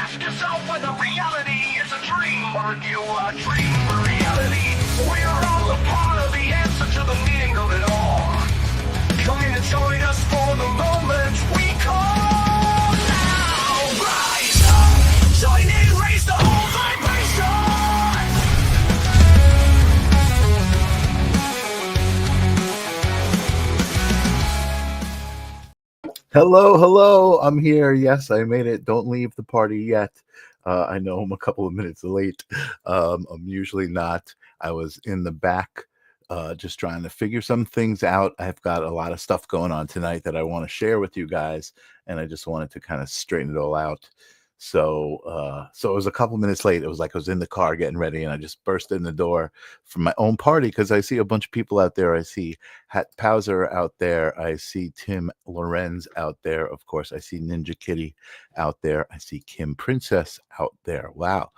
Ask yourself whether reality is a dream or you a dream or reality. We are all a part of the answer to the meaning of it all. Come in and join us for the moment we call now. Rise up, join in, raise the whole vibration. Hello, hello. I'm here. Yes, I made it. Don't leave the party yet. I know I'm a couple of minutes late. I'm usually not. I was in the back just trying to figure some things out. I've got a lot of stuff going on tonight that I want to share with you guys, and I just wanted to kind of straighten it all out. So it was a couple minutes late. It was like I was in the car getting ready, and I just burst in the door from my own party because I see a bunch of people out there. I see Hat Pauser out there. I see Tim Lorenz out there. Of course, I see Ninja Kitty out there. I see Kim Princess out there. Wow.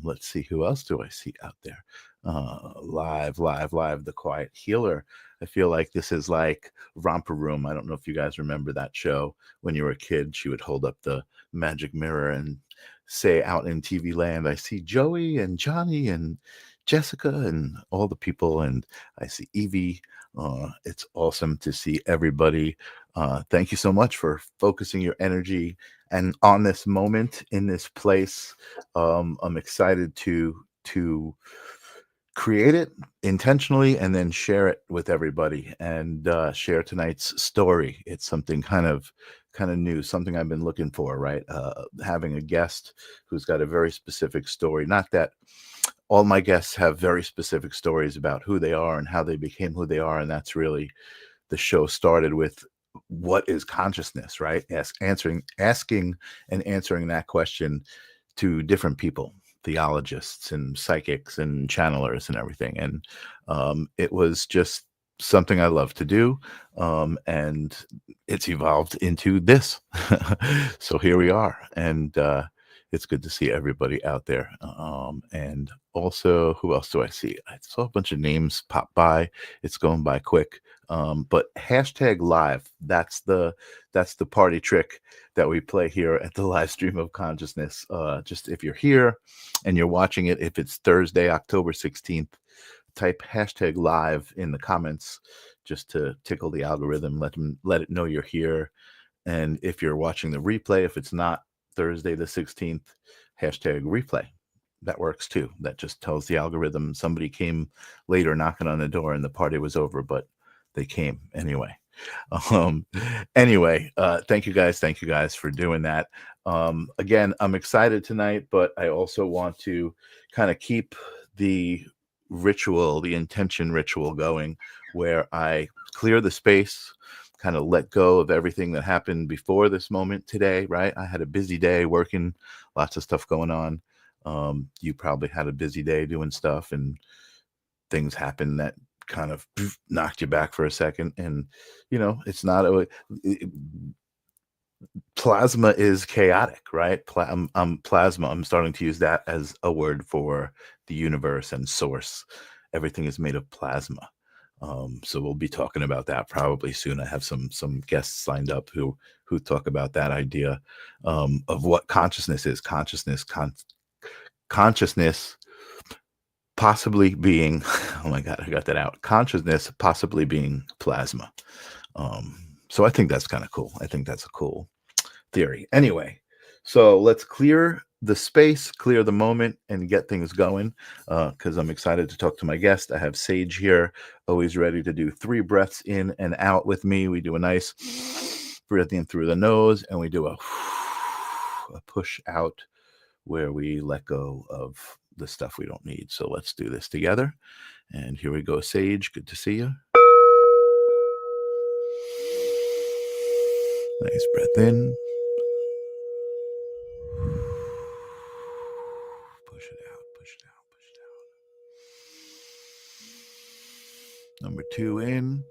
Let's see, who else do I see out there? Live, The Quiet Healer. I feel like this is like Romper Room. I don't know if you guys remember that show when you were a kid. She would hold up the magic mirror and say out in TV land, I see Joey and Johnny and Jessica and all the people, and I see Evie. It's awesome to see everybody. Thank you so much for focusing your energy and on this moment in this place. I'm excited to create it intentionally and then share it with everybody and share tonight's story. It's something kind of new, something I've been looking for, right? Having a guest who's got a very specific story. Not that all my guests have very specific stories about who they are and how they became who they are, and that's really the show started with. What is consciousness, right? Asking and answering that question to different people, theologists and psychics and channelers and everything. And it was just something I love to do. And it's evolved into this. So here we are. And it's good to see everybody out there. And also, who else do I see? I saw a bunch of names pop by. It's going by quick. But hashtag live, that's the party trick that we play here at the Livestream of Consciousness. Just if you're here and you're watching it, if it's Thursday, October 16th, type hashtag live in the comments just to tickle the algorithm, let it know you're here. And if you're watching the replay, if it's not Thursday the 16th, hashtag replay. That works too. That just tells the algorithm somebody came later knocking on the door and the party was over, but they came anyway. Thank you guys for doing that. Again, I'm excited tonight, but I also want to kind of keep the intention ritual going, where I clear the space, kind of let go of everything that happened before this moment today, right? I had a busy day working, lots of stuff going on. You probably had a busy day doing stuff, and things happen that kind of knocked you back for a second. And it's not plasma is chaotic, right? Plasma, I'm starting to use that as a word for the universe and source. Everything is made of plasma. So we'll be talking about that probably soon. I have some guests lined up who talk about that idea of what consciousness is. Consciousness possibly being, oh my God, I got that out. Consciousness possibly being plasma. So I think that's kind of cool. I think that's a cool theory. Anyway, so let's clear the space, clear the moment, and get things going, because I'm excited to talk to my guest. I have Sage here, always ready to do 3 breaths in and out with me. We do a nice breath in through the nose, and we do a push out where we let go of the stuff we don't need. So let's do this together. And here we go, Sage. Good to see you. Nice breath in. Push it out, push it out, push it out. Number 2 in.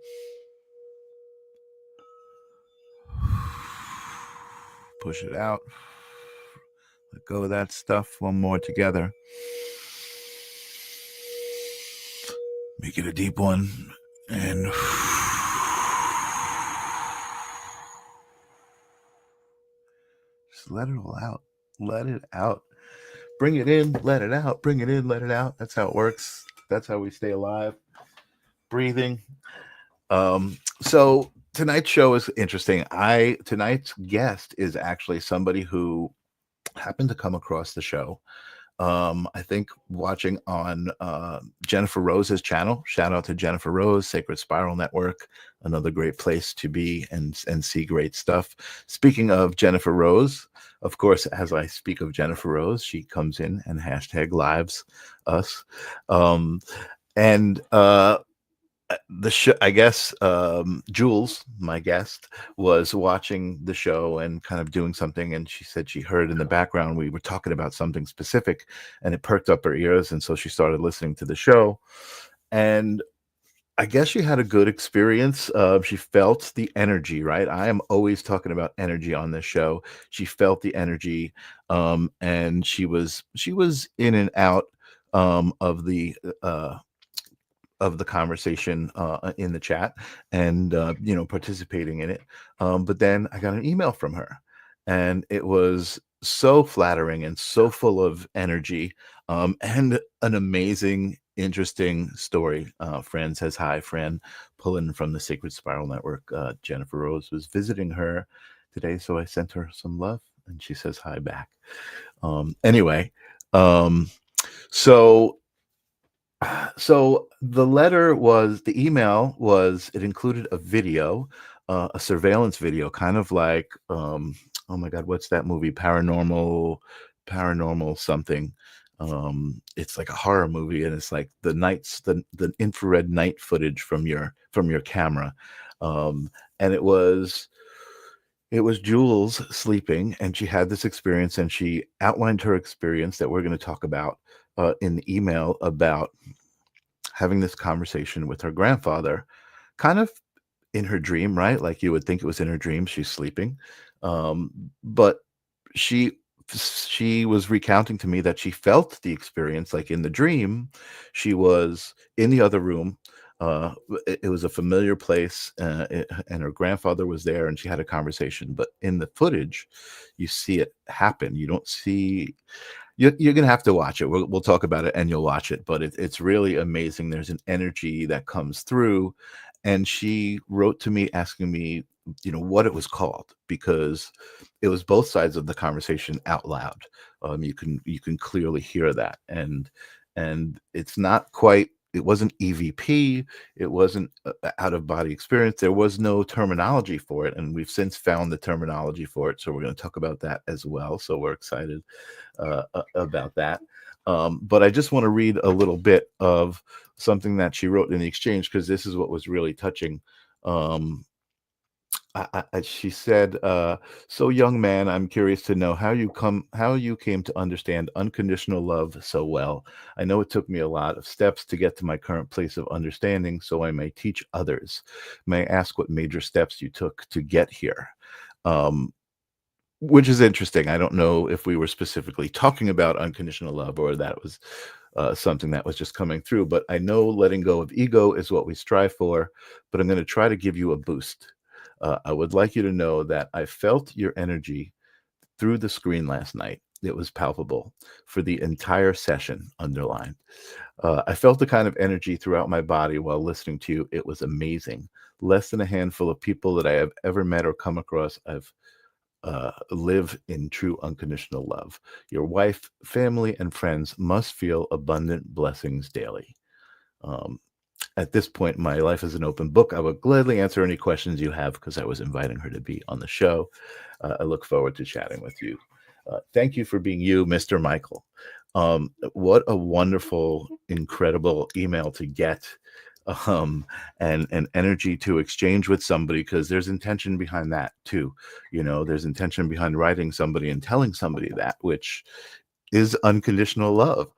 Push it out. Let go of that stuff. 1 more together. Make it a deep one. And just let it all out. let it out. Bring it in, let it out. Bring it in, let it out. That's how it works. That's how we stay alive. Breathing. So tonight's show is interesting. Tonight's guest is actually somebody who happened to come across the show. I think watching on Jennifer Rose's channel. Shout out to Jennifer Rose, Sacred Spiral Network, another great place to be and see great stuff. Speaking of Jennifer Rose, of course, as I speak of Jennifer Rose, she comes in and hashtag lives us. The show, I guess, Julz, my guest, was watching the show and kind of doing something, and she said she heard in the background we were talking about something specific, and it perked up her ears, and so she started listening to the show, and I guess she had a good experience. She felt the energy, right? I am always talking about energy on this show. She felt the energy, and she was in and out of the conversation in the chat and participating in it, but then I got an email from her, and it was so flattering and so full of energy, and an amazing, interesting story. Fran says hi. Fran, pulling from the Sacred Spiral Network. Jennifer Rose was visiting her today, so I sent her some love, and she says hi back. Anyway, so the email it included a video, a surveillance video, kind of like, oh my God, what's that movie? Paranormal something. It's like a horror movie, and it's like the infrared night footage from your camera. And it was Julz sleeping, and she had this experience, and she outlined her experience that we're going to talk about in the email, about having this conversation with her grandfather, kind of in her dream, right? Like you would think it was in her dream. She's sleeping. But she was recounting to me that she felt the experience like in the dream. She was in the other room. It was a familiar place, and her grandfather was there, and she had a conversation. But in the footage, you see it happen. You don't see. You're gonna have to watch it. We'll talk about it, and you'll watch it. But it's really amazing. There's an energy that comes through, and she wrote to me asking me, what it was called, because it was both sides of the conversation out loud. You can clearly hear that, and it's not quite. It wasn't EVP. It wasn't out of body experience. There was no terminology for it, and we've since found the terminology for it. So we're going to talk about that as well. So we're excited about that. But I just want to read a little bit of something that she wrote in the exchange, because this is what was really touching. She said, so young man, I'm curious to know how you came to understand unconditional love so well. I know it took me a lot of steps to get to my current place of understanding, so I may teach others. May I ask what major steps you took to get here? Which is interesting. I don't know if we were specifically talking about unconditional love, or that was something that was just coming through. But I know letting go of ego is what we strive for, but I'm going to try to give you a boost. I would like you to know that I felt your energy through the screen last night. It was palpable for the entire session, underlined. I felt the kind of energy throughout my body while listening to you. It was amazing. Less than a handful of people that I have ever met or come across live in true unconditional love. Your wife, family, and friends must feel abundant blessings daily. At this point, my life is an open book. I would gladly answer any questions you have, because I was inviting her to be on the show. I look forward to chatting with you. Thank you for being you, Mr. Michael. What a wonderful, incredible email to get, and energy to exchange with somebody, because there's intention behind that too. There's intention behind writing somebody and telling somebody that, which is unconditional love,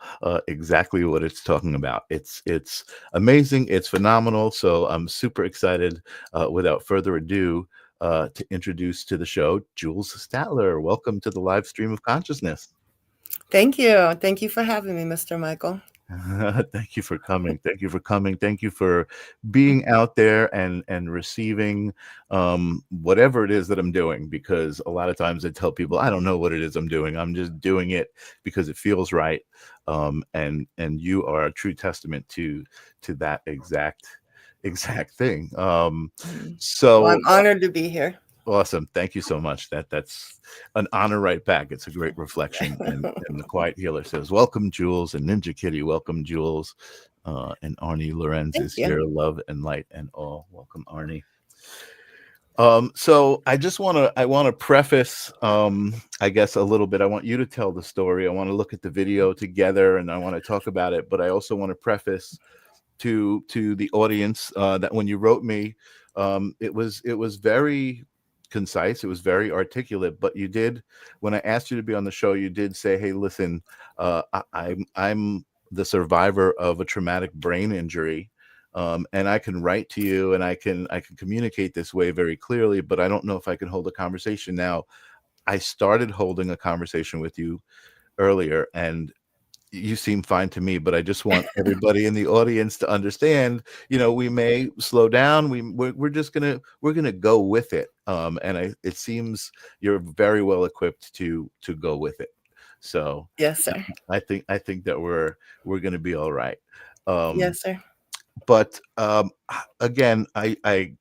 exactly what it's talking about. It's amazing. It's phenomenal. So I'm super excited. Without further ado, to introduce to the show Julz Statler. Welcome to the live stream of consciousness. Thank you. Thank you for having me, Mr. Michael. Thank you for coming. Thank you for coming. Thank you for being out there and receiving whatever it is that I'm doing, because a lot of times I tell people I don't know what it is I'm doing. I'm just doing it because it feels right. And you are a true testament to that exact thing. Well, I'm So honored to be here. awesome. Thank you so much. That's an honor right back. It's a great reflection. And the Quiet Healer says, welcome, Julz. And Ninja Kitty, welcome, Julz. And Arnie Lorenz Thank is you. here. Love and light and all. Welcome, Arnie. So I just want to preface, I guess, a little bit. I want you to tell the story. I want to look at the video together and I want to talk about it. But I also want to preface to the audience that when you wrote me, it was very concise, it was very articulate, but you did, when I asked you to be on the show, you did say, hey, listen, I'm the survivor of a traumatic brain injury, and I can write to you and I can communicate this way very clearly, but I don't know if I can hold a conversation. Now, I started holding a conversation with you earlier and you seem fine to me, but I just want everybody in the audience to understand, we may slow down. We're just we're gonna go with it. And it seems you're very well equipped to go with it. So Yes, sir. I think that we're gonna be all right. Yes, sir. But again, I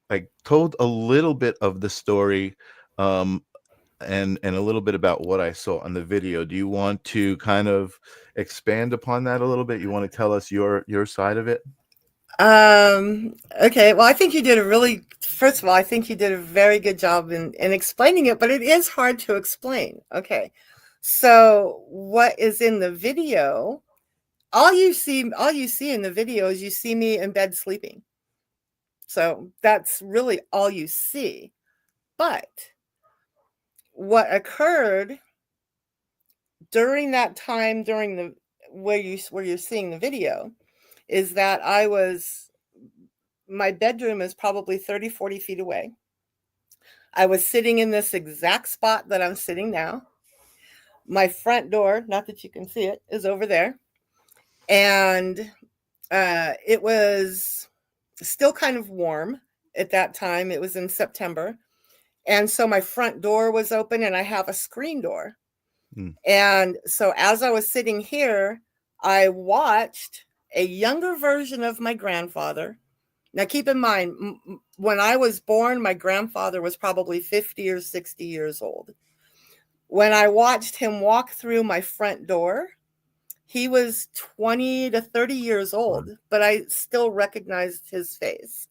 told a little bit of the story, and a little bit about what I saw on the video. Do you want to kind of expand upon that a little bit? You want to tell us your side of it? Okay. Well, I think you did first of all, I think you did a very good job in explaining it, but it is hard to explain. Okay. So what is in the video, all you see in the video is you see me in bed sleeping. So that's really all you see. But what occurred during that time, during the where you're seeing the video, is that my bedroom is probably 30, 40 feet away. I was sitting in this exact spot that I'm sitting now. My front door, not that you can see it, is over there. And it was still kind of warm at that time. It was in September. And so my front door was open and I have a screen door. And so as I was sitting here, I watched a younger version of my grandfather. Now, keep in mind, when I was born, my grandfather was probably 50 or 60 years old. When I watched him walk through my front door, he was 20 to 30 years old, but I still recognized his face.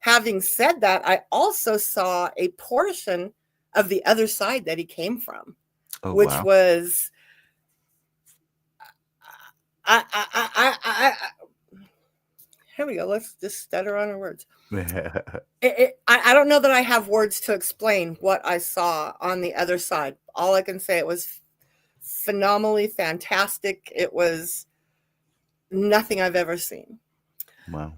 Having said that, I also saw a portion of the other side that he came from, which was... Here we go. Let's just stutter on our words. I don't know that I have words to explain what I saw on the other side. All I can say, it was phenomenally fantastic. It was nothing I've ever seen. Wow.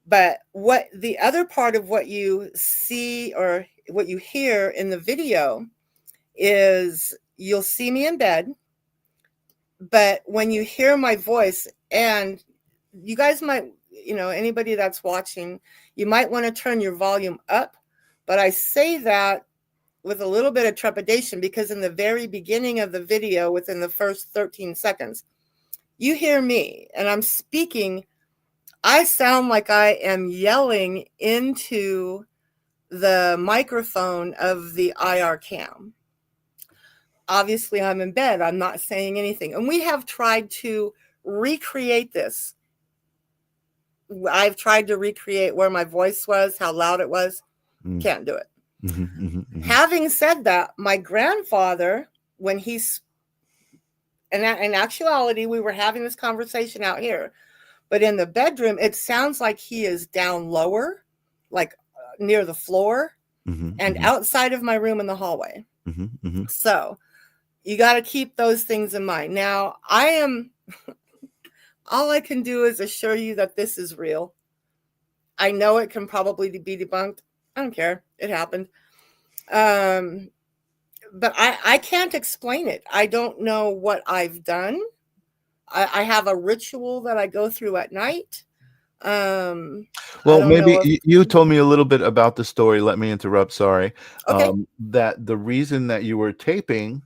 But what the other part of what you see or what you hear in the video is you'll see me in bed, but when you hear my voice, and you guys might, anybody that's watching, you might want to turn your volume up. But I say that with a little bit of trepidation because in the very beginning of the video, within the first 13 seconds, you hear me and I'm speaking. I sound like I am yelling into the microphone of the IR cam. Obviously, I'm in bed. I'm not saying anything. And we have tried to recreate this. I've tried to recreate where my voice was, how loud it was. Can't do it. Having said that, my grandfather, when he's, and in actuality, we were having this conversation out here, but in the bedroom, it sounds like he is down lower, like near the floor, and outside of my room in the hallway. So you got to keep those things in mind. Now, all I can do is assure you that this is real. I know it can probably be debunked. I don't care. It happened. But I can't explain it. I don't know what I've done. I have a ritual that I go through at night. I Well, don't maybe know if you told me a little bit about the story. Let me interrupt. Sorry. okay. That the reason that you were taping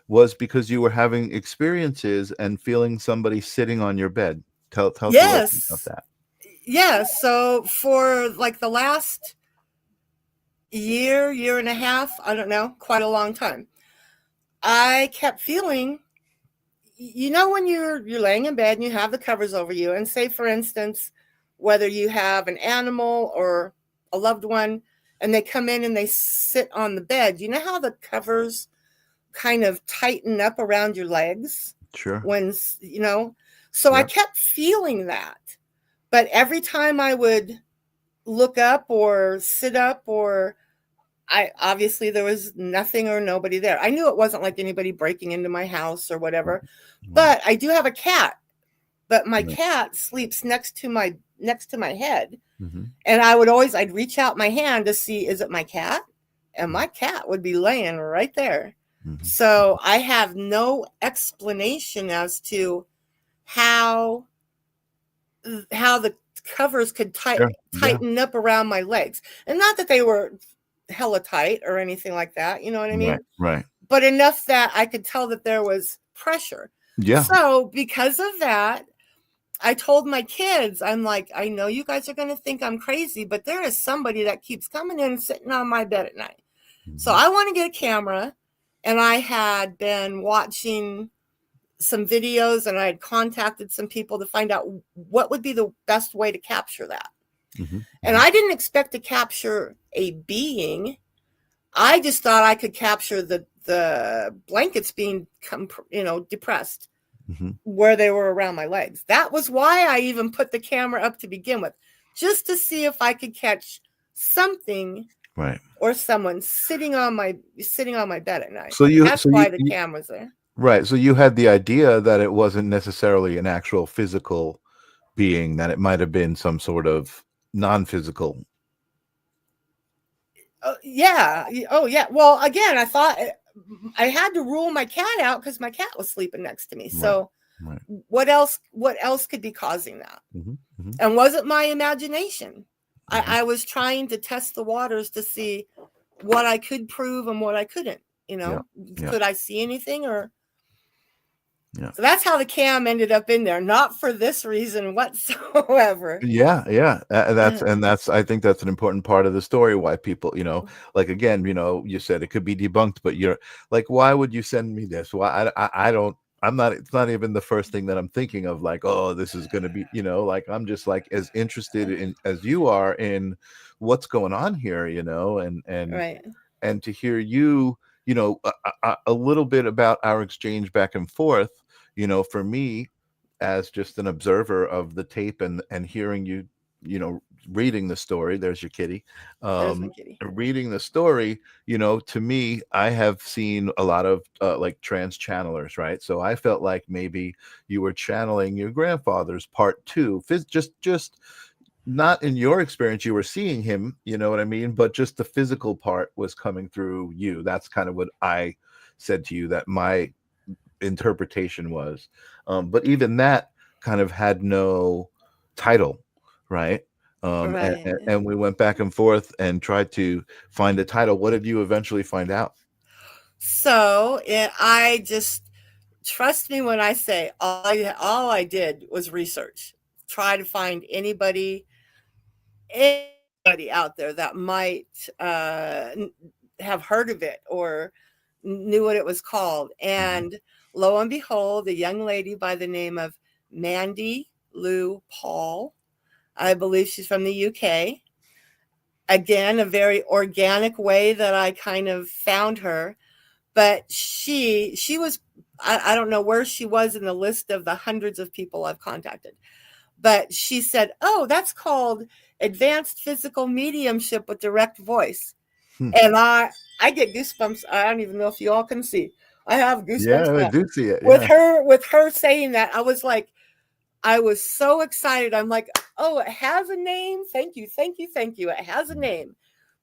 was because you were having experiences and feeling somebody sitting on your bed. Tell us a little bit about Yes. that. Yes. So for like the last year and a half, I don't know, quite a long time, I kept feeling, when you're laying in bed and you have the covers over you, and say for instance, whether you have an animal or a loved one and they come in and they sit on the bed, you know how the covers kind of tighten up around your legs Sure. when, so I Yep. kept feeling that. But every time I would look up or sit up, or obviously there was nothing or nobody there. I knew it wasn't like anybody breaking into my house or whatever. Right. But I do have a cat, but my Right. cat sleeps next to my head. Mm-hmm. And I'd reach out my hand to see, is it my cat? And my cat would be laying right there. Mm-hmm. So I have no explanation as to how the covers could Sure. Yeah. tighten up around my legs. And not that they were hella tight or anything like that, you know what I mean? Right. Right. But enough that I could tell that there was pressure. Yeah. So because of that, I told my kids, I'm like, I know you guys are going to think I'm crazy, but there is somebody that keeps coming in and sitting on my bed at night. So I want to get a camera. And I had been watching some videos and I had contacted some people to find out what would be the best way to capture that. Mm-hmm. And I didn't expect to capture a being. I just thought I could capture the blankets being, depressed where they were around my legs. That was why I even put the camera up to begin with, just to see if I could catch something, right, or someone sitting on my bed at night. So That's why the camera's there. Right. So you had the idea that it wasn't necessarily an actual physical being, that it might have been some sort of non-physical. Yeah. Oh, yeah. Well, again, I thought I had to rule my cat out because my cat was sleeping next to me. So Right. what else could be causing that? And was it my imagination? I was trying to test the waters to see what I could prove and what I couldn't, Could I see anything or? Yeah. So that's how the cam ended up in there, not for this reason whatsoever. Yeah. That's I think that's an important part of the story, why people, like, again, you said it could be debunked, but you're like, why would you send me this? Why I don't, I'm not, it's not even the first thing that I'm thinking of, like, oh, this is going to be, like, I'm just like as interested in as you are in what's going on here, Right. and to hear you, a little bit about our exchange back and forth, for me, as just an observer of the tape and hearing you, reading the story. There's your kitty. There's my kitty. Reading the story, to me, I have seen a lot of like trans channelers, right? So I felt like maybe you were channeling your grandfather's part two. Just not in your experience, you were seeing him, you know what I mean? But just the physical part was coming through you. That's kind of what I said to you, that my interpretation was. But even that kind of had no title, right? Right. And we went back and forth and tried to find a title. What did you eventually find out? So I just, trust me when I say all I did was research, try to find anybody out there that might have heard of it or knew what it was called. And lo and behold, a young lady by the name of Mandy Lou Paul, I believe she's from the UK. Again, a very organic way that I kind of found her. But she was, I don't know where she was in the list of the hundreds of people I've contacted. But she said, oh, that's called advanced physical mediumship with direct voice. And I get goosebumps. I don't even know if you all can see. I have goosebumps. Yeah, I do see it. With her saying that, I was like, I was so excited. I'm like, oh, it has a name. Thank you. It has a name.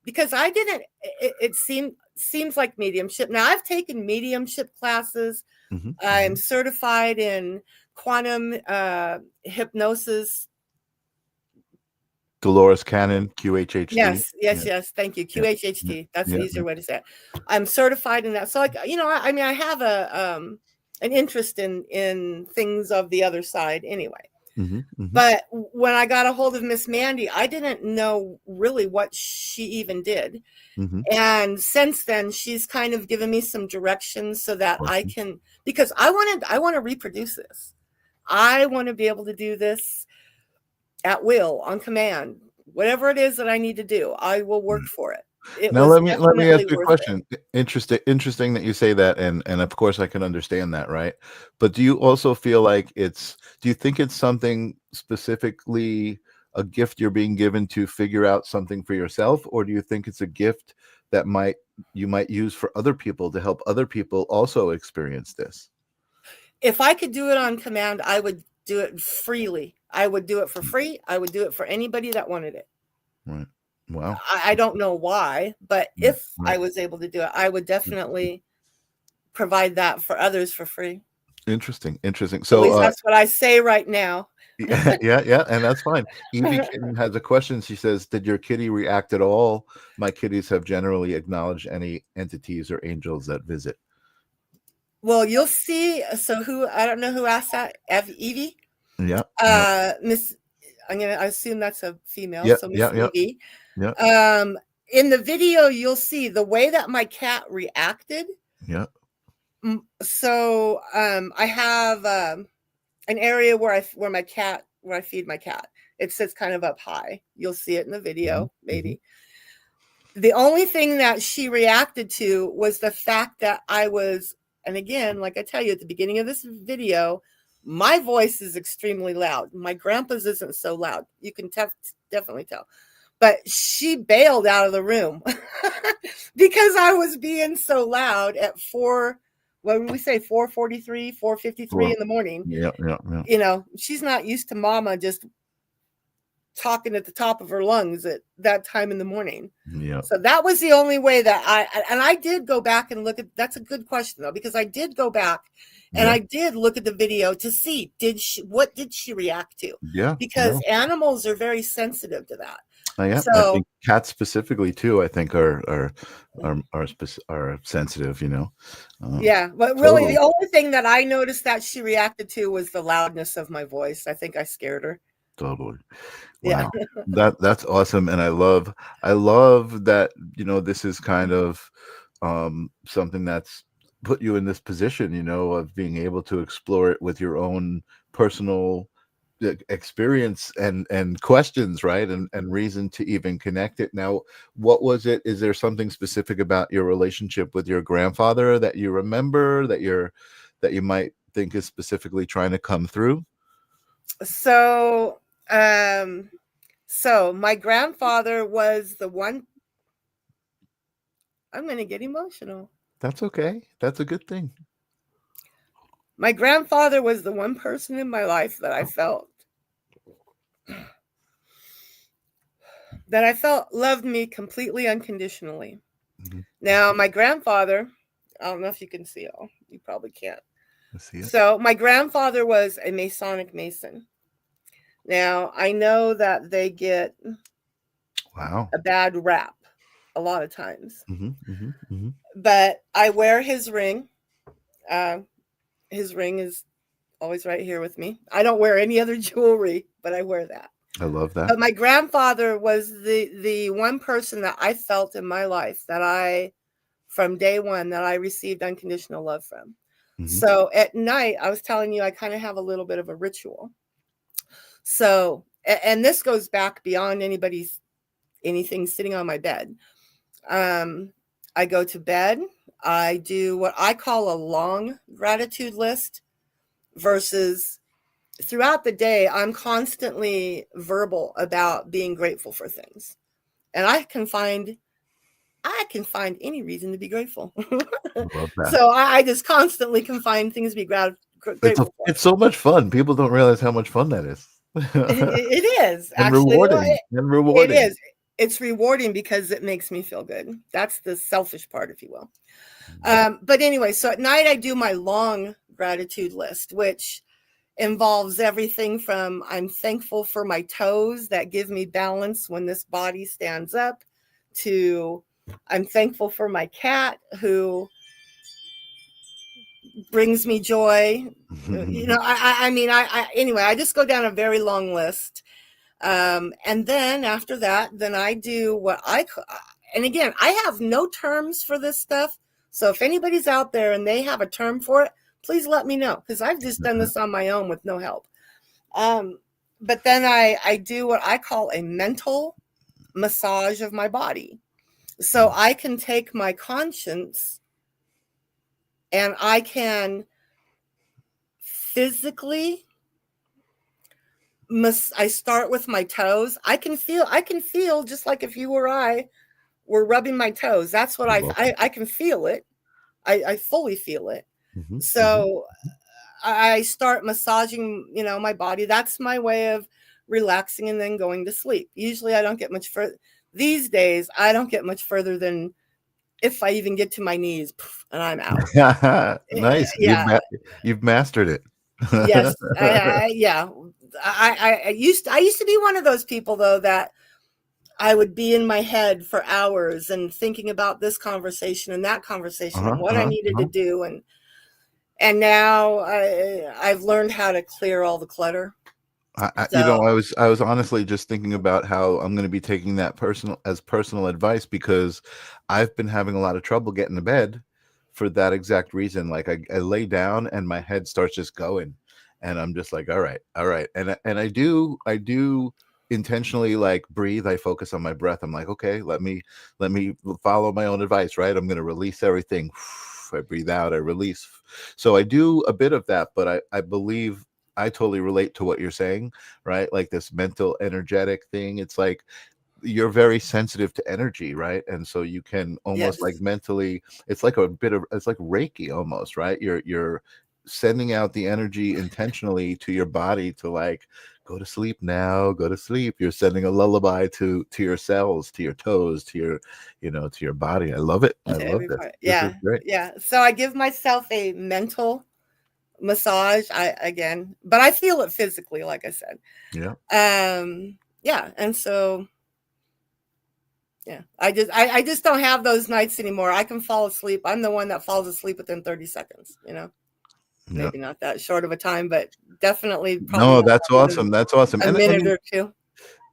Because it seems like mediumship. Now, I've taken mediumship classes. I'm certified in quantum hypnosis. Dolores Cannon, QHHT. Yes. Thank you. QHHT. That's an easier way to say it. I'm certified in that. So, like, you know, I mean, I have an interest in things of the other side anyway. But when I got a hold of Miss Mandy, I didn't know really what she even did. And since then, she's kind of given me some directions so that I can, because I want to reproduce this. I want to be able to do this at will, on command, whatever it is that I need to do. I will work for it. Now let me ask you a question. Interesting that you say that, and of course I can understand that, right? But do you also feel like do you think it's something specifically, a gift you're being given to figure out something for yourself, or do you think it's a gift that you might use for other people to help other people also experience this? If I could do it on command, I would do it freely. I would do it for free. I would do it for anybody that wanted it. Right. Wow. I don't know why, but if I was able to do it, I would definitely provide that for others for free. Interesting. So at least that's what I say right now. yeah, and that's fine. Evie Kitten has a question. She says, did your kitty react at all? My kitties have generally acknowledged any entities or angels that visit. Well, you'll see. So I don't know who asked that. Evie? Yeah. Miss, I assume that's a female. Yeah, so Miss Evie. Yeah. In the video, you'll see the way that my cat reacted. Yeah. So I have an area where I feed my cat. It sits kind of up high. You'll see it in the video, maybe. The only thing that she reacted to was the fact that I was, and again, like I tell you at the beginning of this video, my voice is extremely loud. My grandpa's isn't so loud. You can definitely tell. But she bailed out of the room because I was being so loud at 4:43, 4:53 in the morning. Yeah. You know, she's not used to mama just talking at the top of her lungs at that time in the morning. Yeah. So that was the only way that I did go back and look at, that's a good question though, because I did go back and I did look at the video to see, what did she react to? Yeah. Because animals are very sensitive to that. Yeah, so, I think cats specifically too, I think are sensitive, you know. Yeah, but really the only thing that I noticed that she reacted to was the loudness of my voice. I think I scared her. Totally. Wow. Yeah. That's awesome. And I love that, you know, this is kind of something that's put you in this position, you know, of being able to explore it with your own personal experience and questions, right, and reason to even connect it. Now, what was it? Is there something specific about your relationship with your grandfather that you remember that you might think is specifically trying to come through? So my grandfather was the one. I'm going to get emotional. That's okay. That's a good thing. My grandfather was the one person in my life that I felt loved me completely unconditionally. Now, my grandfather, I don't know if you can see it. You probably can't. See it. So my grandfather was a Masonic Mason. Now, I know that they get a bad rap a lot of times. But I wear his ring. His ring is always right here with me. I don't wear any other jewelry, but I wear that. I love that. But my grandfather was the one person that I felt in my life that from day one, that I received unconditional love from. So at night, I was telling you, I kind of have a little bit of a ritual. So, and this goes back beyond anything sitting on my bed. I go to bed. I do what I call a long gratitude list versus throughout the day, I'm constantly verbal about being grateful for things. And I can find any reason to be grateful. So I just constantly can find things to be grateful for. It's so much fun. People don't realize how much fun that is. It is and actually rewarding. And rewarding. It is. it's rewarding because it makes me feel good. That's the selfish part, if you will. But anyway, so at night I do my long gratitude list, which involves everything from I'm thankful for my toes that give me balance when this body stands up, to I'm thankful for my cat who brings me joy. You know, I mean, anyway, I just go down a very long list. And then after that, then I do what and again, I have no terms for this stuff. So if anybody's out there and they have a term for it, please let me know, because I've just done this on my own with no help. But then I do what I call a mental massage of my body. So I can take my conscience and I can physically I start with my toes. I can feel just like if you or I were rubbing my toes. That's what I can feel it. I fully feel it. So I start massaging, you know, my body. That's my way of relaxing and then going to sleep. Usually I don't get much further. These days, I don't get much further than if I even get to my knees and I'm out. Nice. Yeah. You've mastered it. Yes. Yeah. I used to be one of those people, though, that I would be in my head for hours and thinking about this conversation and that conversation and what I needed to do. And now I've learned how to clear all the clutter. You know, I was honestly just thinking about how I'm going to be taking that personal advice, because I've been having a lot of trouble getting to bed for that exact reason. Like I lay down and my head starts just going, and I'm just like, all right. And I do intentionally like breathe. I focus on my breath. I'm like, okay, let me follow my own advice, right? I'm going to release everything. I breathe out, I release. So I do a bit of that, but I believe I totally relate to what you're saying, right? Like this mental energetic thing. It's like you're very sensitive to energy, right? And so you can almost like mentally, it's like it's like Reiki almost, right? You're sending out the energy intentionally to your body to like, go to sleep now, go to sleep. You're sending a lullaby to your cells, to your toes, to your, you know, to your body. I love it. I love it. Yeah. This is great. Yeah. So I give myself a mental massage. But I feel it physically, like I said. Yeah. Yeah. And so, yeah, I just don't have those nights anymore. I can fall asleep. I'm the one that falls asleep within 30 seconds, you know. Yeah. Maybe not that short of a time, but definitely. No, that's awesome. That's awesome. A minute or two.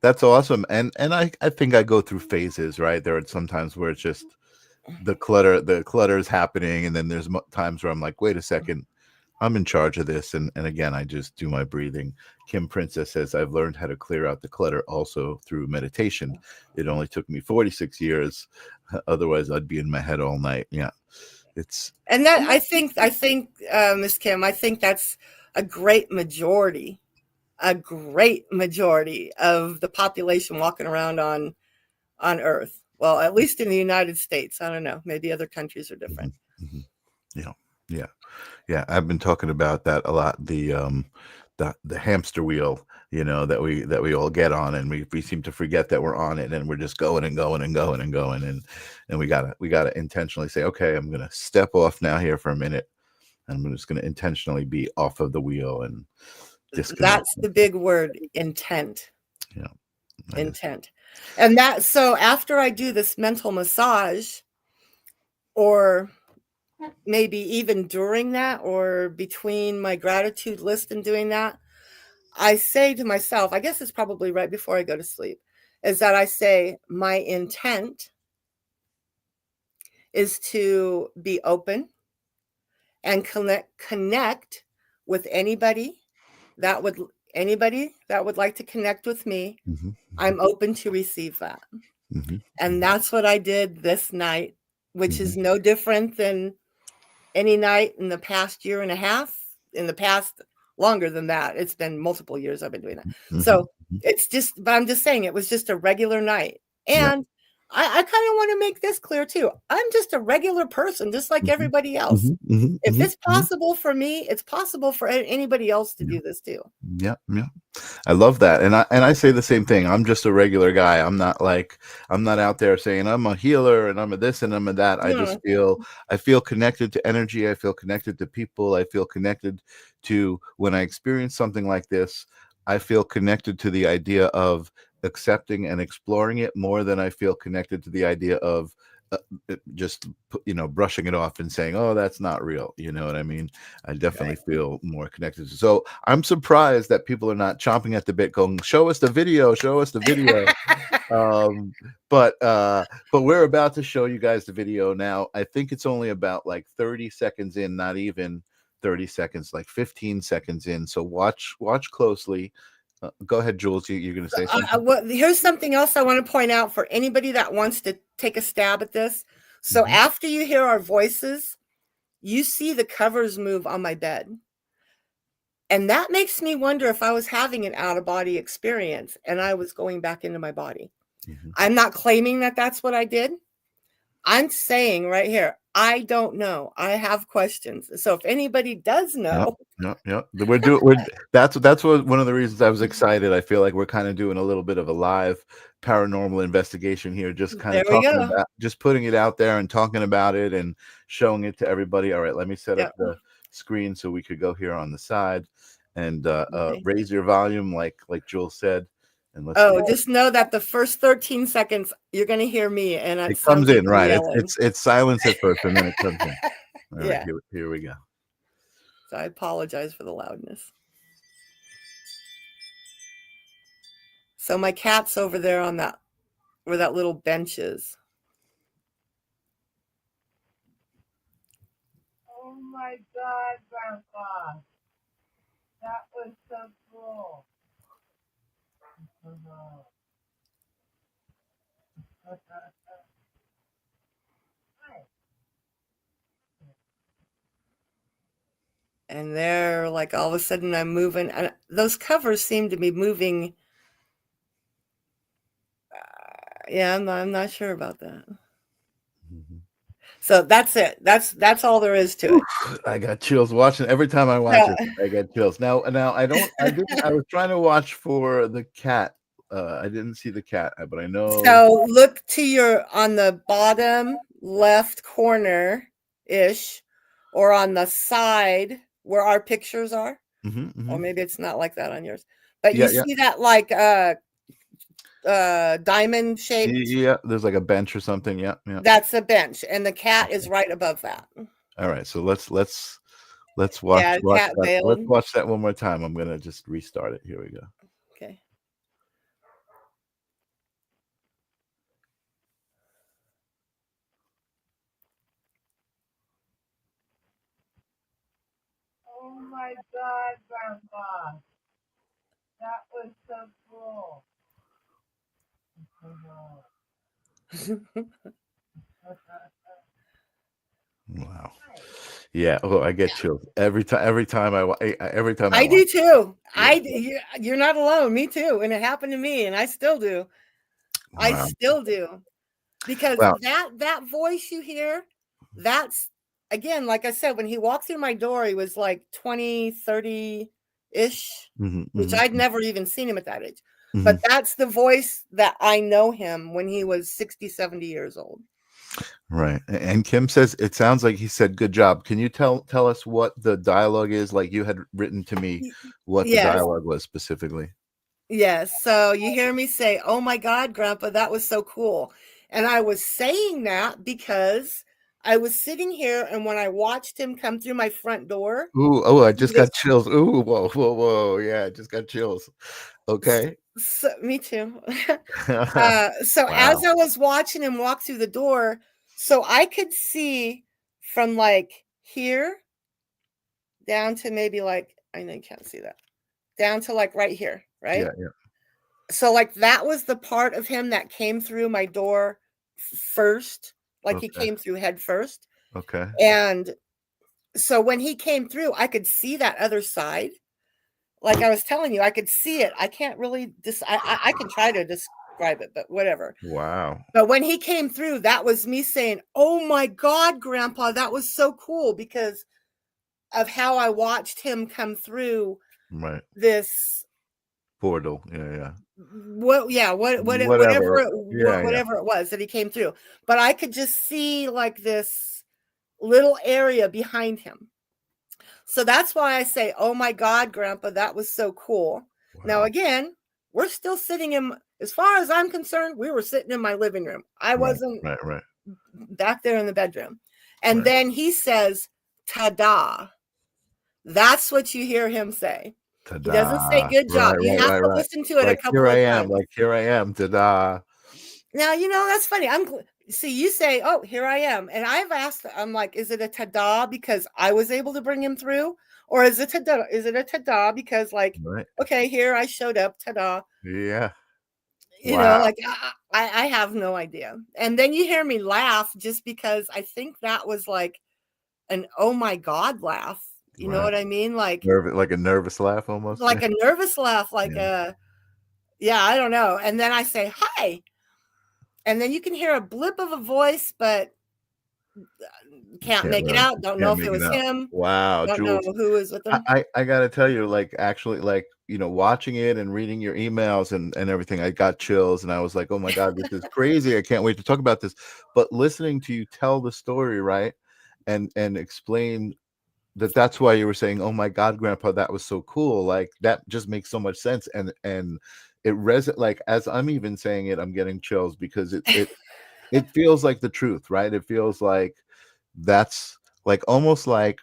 That's awesome. And I think I go through phases, right? There are some times where it's just the clutter is happening, and then there's times where I'm like, wait a second, I'm in charge of this. And again, I just do my breathing. Kim Princess says, I've learned how to clear out the clutter also through meditation. It only took me 46 years. Otherwise I'd be in my head all night. Yeah. And that I think Miss Kim, I think that's a great majority of the population walking around on Earth. Well, at least in the United States. I don't know. Maybe other countries are different. Yeah. I've been talking about that a lot. The hamster wheel, you know, that we all get on, and we seem to forget that we're on it, and we're just going and going and going and going, and we gotta intentionally say, okay, I'm gonna step off now here for a minute, and I'm just gonna intentionally be off of the wheel and disconnect. That's the big word, intent. Yeah, intent. And so after I do this mental massage, or maybe even during that, or between my gratitude list and doing that, I say to myself, I guess it's probably right before I go to sleep, is that I say, my intent is to be open and connect with anybody that would like to connect with me. I'm open to receive that. And that's what I did this night, which is no different than any night in the past year and a half, in the past longer than that. It's been multiple years I've been doing that. So it's just, but I'm just saying, it was just a regular night. And I kind of want to make this clear too. I'm just a regular person, just like everybody else. If it's possible for me, it's possible for anybody else to do this too. Yeah, yeah. I love that. And I say the same thing. I'm just a regular guy. I'm not out there saying I'm a healer and I'm a this and I'm a that. I feel connected to energy. I feel connected to people. I feel connected to, when I experience something like this, I feel connected to the idea of accepting and exploring it more than I feel connected to the idea of just, brushing it off and saying, oh, that's not real. You know what I mean? I definitely feel more connected. So I'm surprised that people are not chomping at the bit going, show us the video. But we're about to show you guys the video now. I think it's only about like 30 seconds in, not even 30 seconds, like 15 seconds in. So watch closely. Go ahead, Julz. You're going to say something? Well, here's something else I want to point out for anybody that wants to take a stab at this. So after you hear our voices, you see the covers move on my bed. And that makes me wonder if I was having an out-of-body experience and I was going back into my body. I'm not claiming that that's what I did. I'm saying right here, I don't know. I have questions. So if anybody does know. Yep. That's what one of the reasons I was excited. I feel like we're kind of doing a little bit of a live paranormal investigation here, just kind of talking about, just putting it out there and talking about it and showing it to everybody. All right, let me set up the screen so we could go here on the side and raise your volume like Julz said. And let's just know that the first 13 seconds you're going to hear me, and it comes in right. It's silence at first, and then it comes in. All right, here we go. So I apologize for the loudness. So my cat's over there on that, where that little bench is. Oh my God, Grandpa. That was so cool. And they're like, all of a sudden I'm moving, and those covers seem to be moving. I'm not sure about that. So that's it. That's all there is to it. I got chills watching. Every time I watch it, I get chills. Now I was trying to watch for the cat. I didn't see the cat, but I know. So look to on the bottom left corner ish, or on the side where our pictures are. Or maybe it's not like that on yours, but you see that like diamond shaped. Yeah, there's like a bench or something. Yeah. That's a bench, and the cat is right above that. All right, so let's watch that. Let's watch that one more time. I'm gonna just restart it. Here we go. Okay. Oh my God, Grandpa. That was so cool. Wow. Yeah. Oh, I get chills every time. Every time I do too. You're not alone. Me too. And it happened to me, and I still do. Wow. I still do, because that voice you hear, that's, again, like I said, when he walked through my door, he was like 20, 30 ish, which I'd never even seen him at that age. But that's the voice that I know him when he was 60, 70 years old. Right. And Kim says, it sounds like he said, good job. Can you tell us what the dialogue is? Like you had written to me what the dialogue was specifically. Yes. So you hear me say, oh my God, Grandpa, that was so cool. And I was saying that because I was sitting here, and when I watched him come through my front door. I just got chills. Ooh, whoa. Yeah, I just got chills. Okay. So, me too. As I was watching him walk through the door, so I could see from like here down to maybe like, I know you can't see that, down to like right here, right? Yeah. So like that was the part of him that came through my door first, like he came through head first. Okay. And so when he came through, I could see that other side. Like I was telling you, I could see it. I can't really I can try to describe it, but whatever. Wow. But when he came through, that was me saying, "Oh my God, Grandpa, that was so cool," because of how I watched him come through Right. this Portal. Yeah. whatever Whatever. Yeah. whatever it was that he came through. But I could just see like this little area behind him. So that's why I say, "Oh my God, Grandpa, that was so cool." Wow. Now again, we're still sitting in, as far as I'm concerned, we were sitting in my living room. I wasn't Right. back there in the bedroom. And Right. then he says, "Ta-da." That's what you hear him say. He doesn't say Ta-da. good job. You have to Right. listen to it a Like couple here of I am. times. Like here I am. Ta-da. Now, that's funny. See, you say, "Oh, here I am." And I've asked, I'm like, is it a ta-da because I was able to bring him through? Or is it a ta-da because like, Right. okay, here I showed up, ta-da. Yeah. Wow. Like I have no idea. And then you hear me laugh just because I think that was like an oh my God laugh. You know Right. what I mean? Like Like a nervous laugh almost. a nervous laugh, like Yeah. I don't know. And then I say, "Hi." And then you can hear a blip of a voice, but can't make it out. Don't know Can't if make it it was out. him. Wow, Don't know Julz. who was with him. I gotta tell you, like actually, like watching it and reading your emails and everything, I got chills, and I was like, oh my God, this is crazy. I can't wait to talk about this. But listening to you tell the story, right, and explain that's why you were saying, oh my God, Grandpa, that was so cool. Like that just makes so much sense, and it like as I'm even saying it, I'm getting chills because it feels like the truth, right? It feels like that's like almost like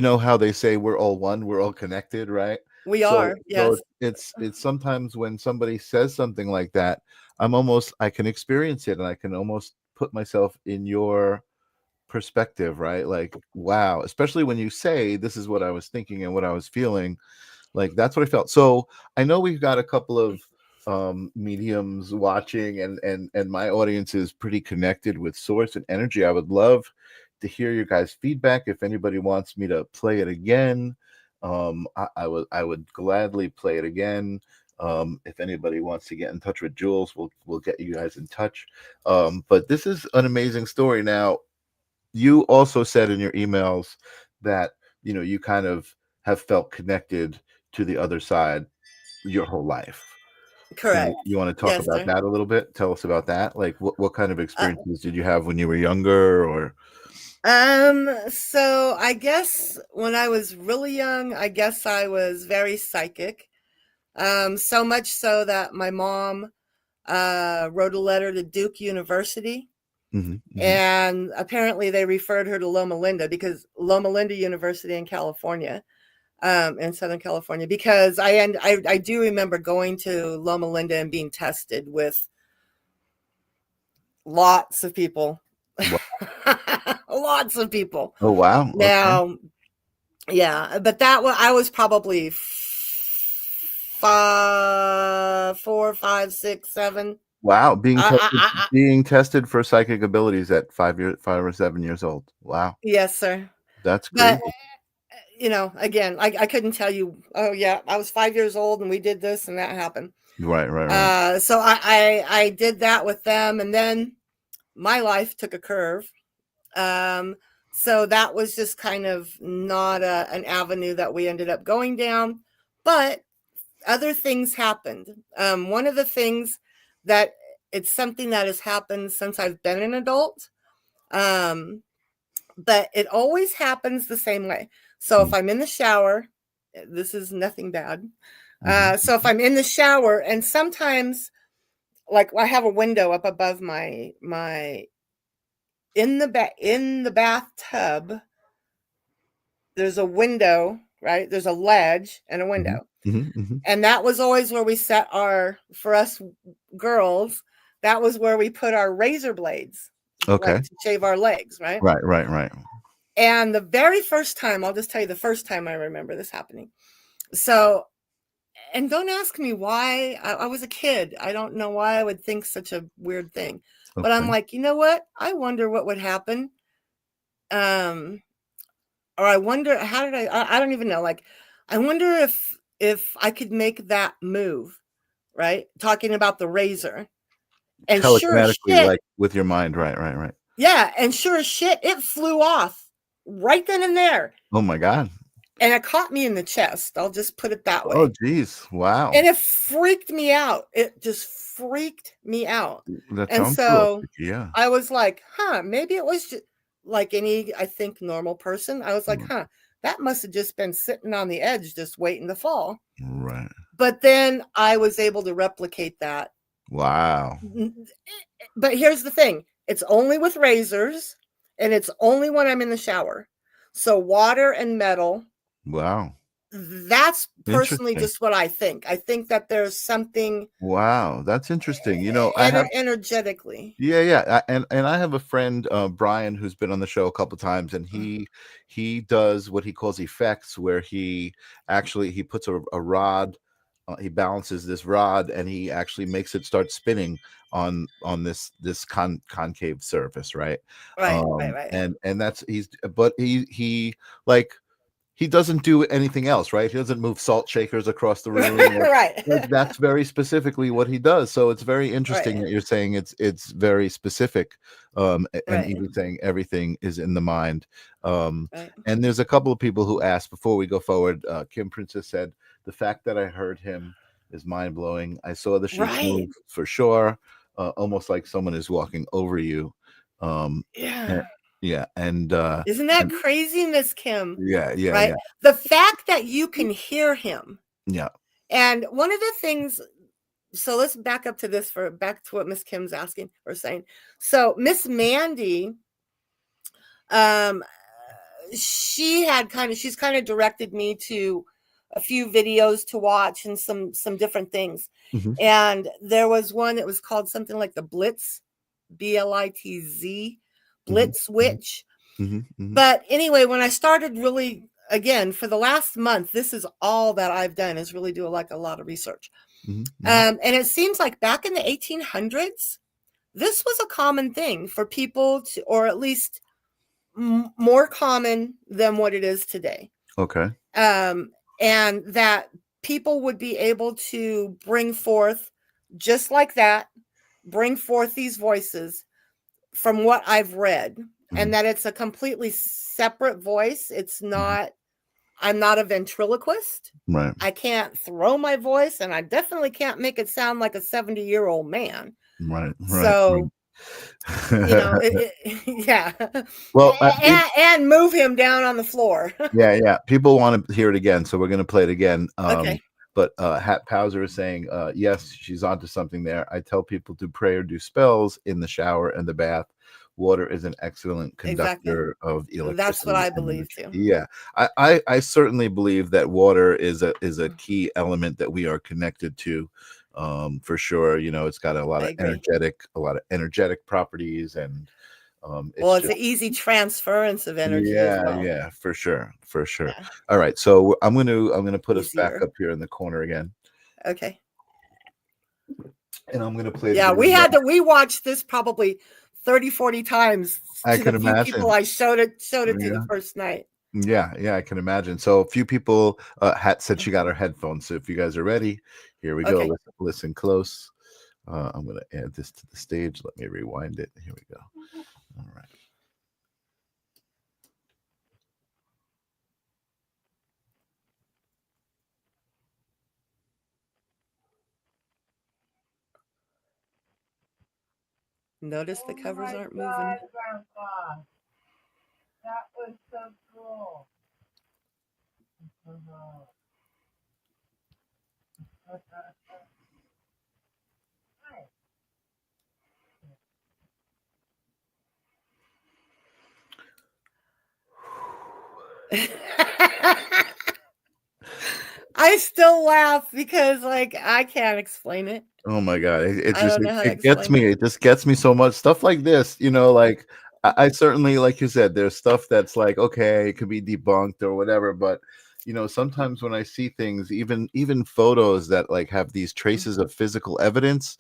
how they say we're all one, we're all connected, right? We So are, yes. it's sometimes when somebody says something like that, I can experience it and I can almost put myself in your perspective, right? Like, wow, especially when you say this is what I was thinking and what I was feeling, like that's what I felt. So I know we've got a couple of mediums watching, and my audience is pretty connected with source and energy. I would love to hear your guys' feedback. If anybody wants me to play it again, I would gladly play it again. If anybody wants to get in touch with Julz, we'll get you guys in touch. But this is an amazing story. Now, you also said in your emails that you kind of have felt connected to the other side your whole life. Correct. So you want to talk Yes, about sir. that a little bit? Tell us about that. Like what kind of experiences did you have when you were younger, or So I guess when I was really young, I guess I was very psychic. So much so that my mom wrote a letter to Duke University. And apparently they referred her to Loma Linda, because Loma Linda University in California, in Southern California, because I do remember going to Loma Linda and being tested with lots of people. Lots of people. Oh wow. Okay. Now, yeah, but I was probably 4, 5, 6, 7. Wow, being tested for psychic abilities at 5 or 7 years old. Wow. Yes, sir. That's But crazy. again, I couldn't tell you, oh yeah, I was 5 years old and we did this and that happened. Right. So I did that with them, and then my life took a curve. So that was just kind of not an avenue that we ended up going down, but other things happened. One of the things that it's something that has happened since I've been an adult. But it always happens the same way. So if I'm in the shower, this is nothing bad. So if I'm in the shower, and sometimes, like, I have a window up above my in the bathtub, there's a window, right? There's a ledge and a window. And that was always where we set for us girls, that was where we put our razor blades. Okay. Like, to shave our legs, right? Right. And the very first time, I'll just tell you the first time I remember this happening. So, and don't ask me why. I was a kid. I don't know why I would think such a weird thing. Okay. But I'm like, you know what? I wonder what would happen. Or I wonder, how did I don't even know. Like, I wonder if I could make that move. right? Talking about the razor. And sure as Telekinetically, shit, like with your mind. Right. yeah, and sure as shit, it flew off right then and there. Oh my God. And it caught me in the chest. I'll just put it that way. Oh geez. Wow. And it freaked me out. It just freaked me out. That And sounds cool. so Yeah. I was like, maybe it was just like any, I think, normal person. I was like, that must have just been sitting on the edge, just waiting to fall. Right. But then I was able to replicate that. Wow. But here's the thing. It's only with razors, and it's only when I'm in the shower. So water and metal. Wow. That's personally Interesting. just what I think. I think that there's something. Wow, that's interesting. You know, I have energetically. yeah, and I have a friend, Brian, who's been on the show a couple times, and he does what he calls effects, where he puts a rod, he balances this rod, and he actually makes it start spinning on this concave surface, right? Right. And that's he like. He doesn't do anything else, right? He doesn't move salt shakers across the room. Right. That's very specifically what he does. So it's very interesting that you're saying it's very specific, and even saying everything is in the mind. And there's a couple of people who asked before we go forward. Kim Princess said, the fact that I heard him is mind blowing. I saw the sheets move for sure, almost like someone is walking over you. Yeah, and isn't that crazy, Miss Kim? Yeah. Right. The fact that you can hear him. Yeah. And one of the things, so let's back up to this back to what Miss Kim's asking or saying. So Miss Mandy, she's kind of directed me to a few videos to watch and some different things. Mm-hmm. And there was one that was called something like the Blitz, BLITZ. Blitz Witch. But anyway, when I started really, again, for the last month, this is all that I've done is really do a lot of research. And it seems like back in the 1800s, this was a common thing for people to, or at least more common than what it is today. Okay. And that people would be able to bring forth, just like that, bring forth these voices from what I've read, and that it's a completely separate voice. It's not, I'm not a ventriloquist. Right. I can't throw my voice, and I definitely can't make it sound like a 70-year-old man. Right. So, you know, yeah. Well, and move him down on the floor. Yeah. People want to hear it again, so we're going to play it again. Okay. But Hat Pauser is saying, yes, she's onto something there. I tell people to pray or do spells in the shower and the bath. Water is an excellent conductor of electricity. That's what I believe too. Yeah, I certainly believe that water is a key element that we are connected to, for sure. You know, it's got a lot of energetic properties, and it's an easy transference of energy. Yeah, for sure. Yeah. All right, so I'm gonna put us back up here in the corner again. Okay. And I'm gonna play. Yeah, we watched this probably 30-40 times. I can imagine. People I showed it to the first night. Yeah, I can imagine. So a few people, Hat said she got her headphones. So if you guys are ready, here we go. Listen close. I'm going to add this to the stage. Let me rewind it. Here we go. All right. Notice the covers aren't moving. Grandpa. That was so cool. I still laugh because I can't explain it. Oh my God. It gets me. It just gets me so much. Stuff like this, you know, like I certainly, like you said, there's stuff that's like, okay, it could be debunked or whatever. But, you know, sometimes when I see things, even photos that like have these traces of physical evidence,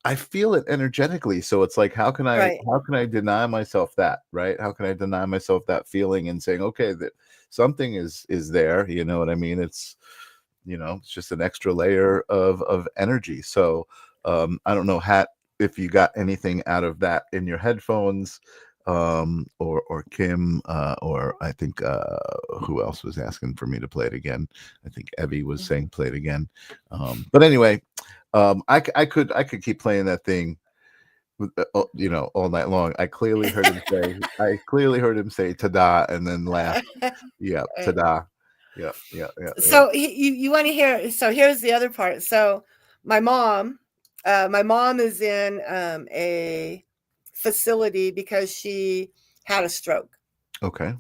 I feel it energetically. So it's like, how can I deny myself that, right? How can I deny myself that feeling and saying, okay, that something is there, you know what I mean? it's just an extra layer of energy. So I don't know, Hat, if you got anything out of that in your headphones, or Kim, or I think who else was asking for me to play it again? I think Evie was saying play it again. But anyway, I could keep playing that thing, all night long. I clearly heard him say "ta-da" and then laugh. Yeah, ta-da. Yeah. So you want to hear? So here's the other part. So my mom is in a facility because she had a stroke. Okay.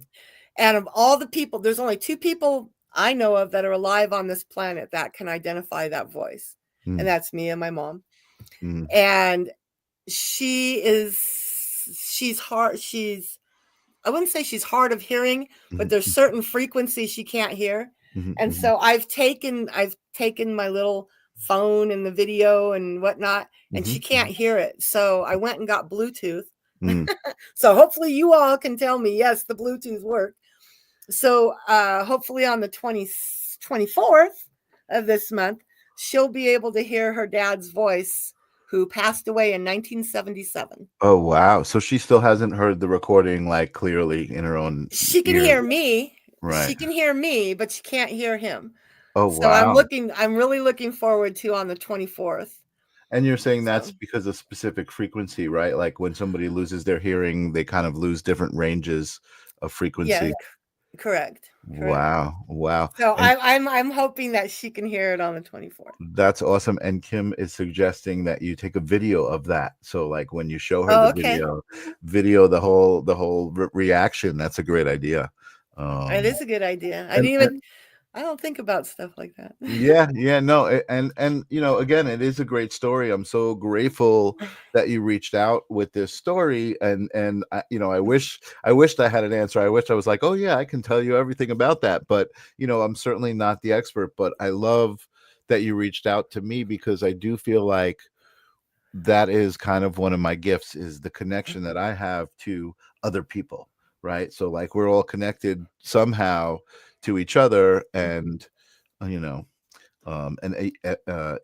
And of all the people, there's only 2 people I know of that are alive on this planet that can identify that voice, and that's me and my mom. And she's hard. I wouldn't say she's hard of hearing, but there's certain frequencies she can't hear. And so I've taken my little phone and the video and whatnot, and she can't hear it. So I went and got Bluetooth. So hopefully you all can tell me, yes, the Bluetooth worked. So hopefully on the 24th of this month, she'll be able to hear her dad's voice, who passed away in 1977. Oh, wow. So she still hasn't heard the recording like clearly in her own She can ear. hear me. Right. She can hear me, but she can't hear him. Oh, so wow. I'm really looking forward to on the 24th. And you're saying that's because of specific frequency, right? Like when somebody loses their hearing, they kind of lose different ranges of frequency. Yeah, correct. Wow. So I'm hoping that she can hear it on the 24th. That's awesome. And Kim is suggesting that you take a video of that. So like when you show her video the whole reaction. That's a great idea. It is a good idea. I don't think about stuff like that. No, and again, it is a great story. I'm so grateful that you reached out with this story, and I wished I had an answer. I wish I was like, oh yeah, I can tell you everything about that, but I'm certainly not the expert. But I love that you reached out to me, because I do feel like that is kind of one of my gifts, is the connection that I have to other people, right? So like we're all connected somehow to each other, and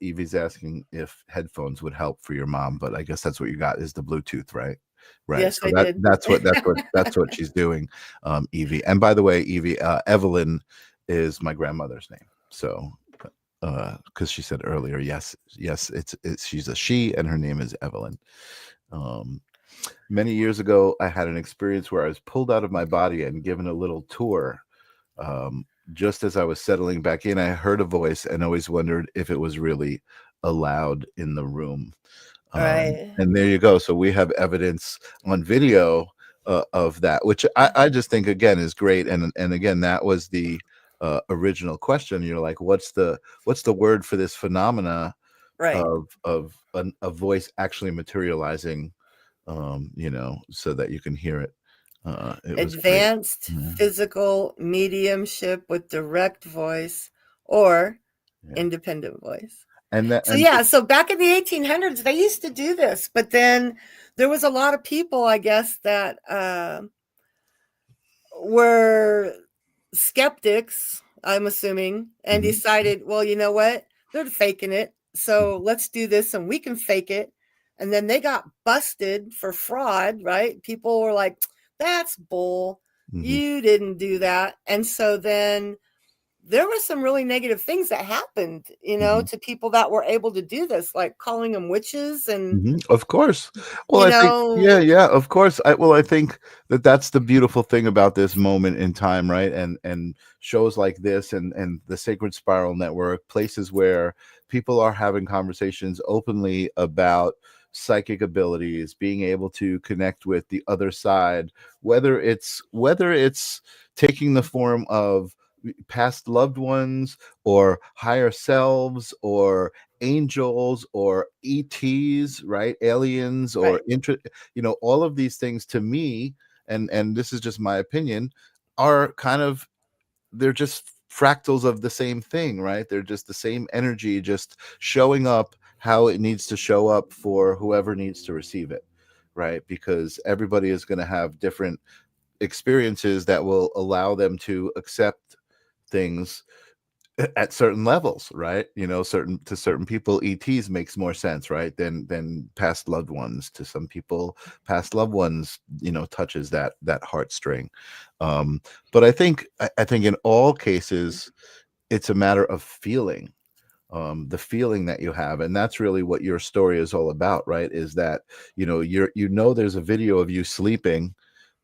Evie's asking if headphones would help for your mom, but I guess that's what you got, is the Bluetooth, right? Yes, So I did. that's what she's doing, Evie. And by the way, Evie, Evelyn is my grandmother's name. So because she said earlier, yes, she's a she, and her name is Evelyn. Many years ago, I had an experience where I was pulled out of my body and given a little tour. Just as I was settling back in, I heard a voice and always wondered if it was really allowed in the room. Right. And there you go. So we have evidence on video of that, which I just think again is great. And again, that was the original question. You're like, what's the word for this phenomena, right, of a voice actually materializing, so that you can hear it. Advanced physical mediumship with direct voice or independent voice. So back in the 1800s, they used to do this, but then there was a lot of people, I guess, that were skeptics, I'm assuming, and decided, well, you know what? They're faking it. So let's do this and we can fake it. And then they got busted for fraud, right? People were like, that's bull. You didn't do that. And so then there were some really negative things that happened, to people that were able to do this, like calling them witches. And of course, well, of course. I think that's the beautiful thing about this moment in time, right? And shows like this, and the Sacred Spiral Network, places where people are having conversations openly about psychic abilities, being able to connect with the other side, whether it's taking the form of past loved ones or higher selves or angels or ETs, right? Aliens or all of these things, to me, and this is just my opinion, are kind of, they're just fractals of the same thing, right? They're just the same energy, just showing up how it needs to show up for whoever needs to receive it, right? Because everybody is going to have different experiences that will allow them to accept things at certain levels, right? You know, to certain people, ETs makes more sense, right, than past loved ones. To some people, past loved ones, you know, touches that heartstring. But I think in all cases, it's a matter of feeling, the feeling that you have, and that's really what your story is all about, right? Is that, you know, there's a video of you sleeping,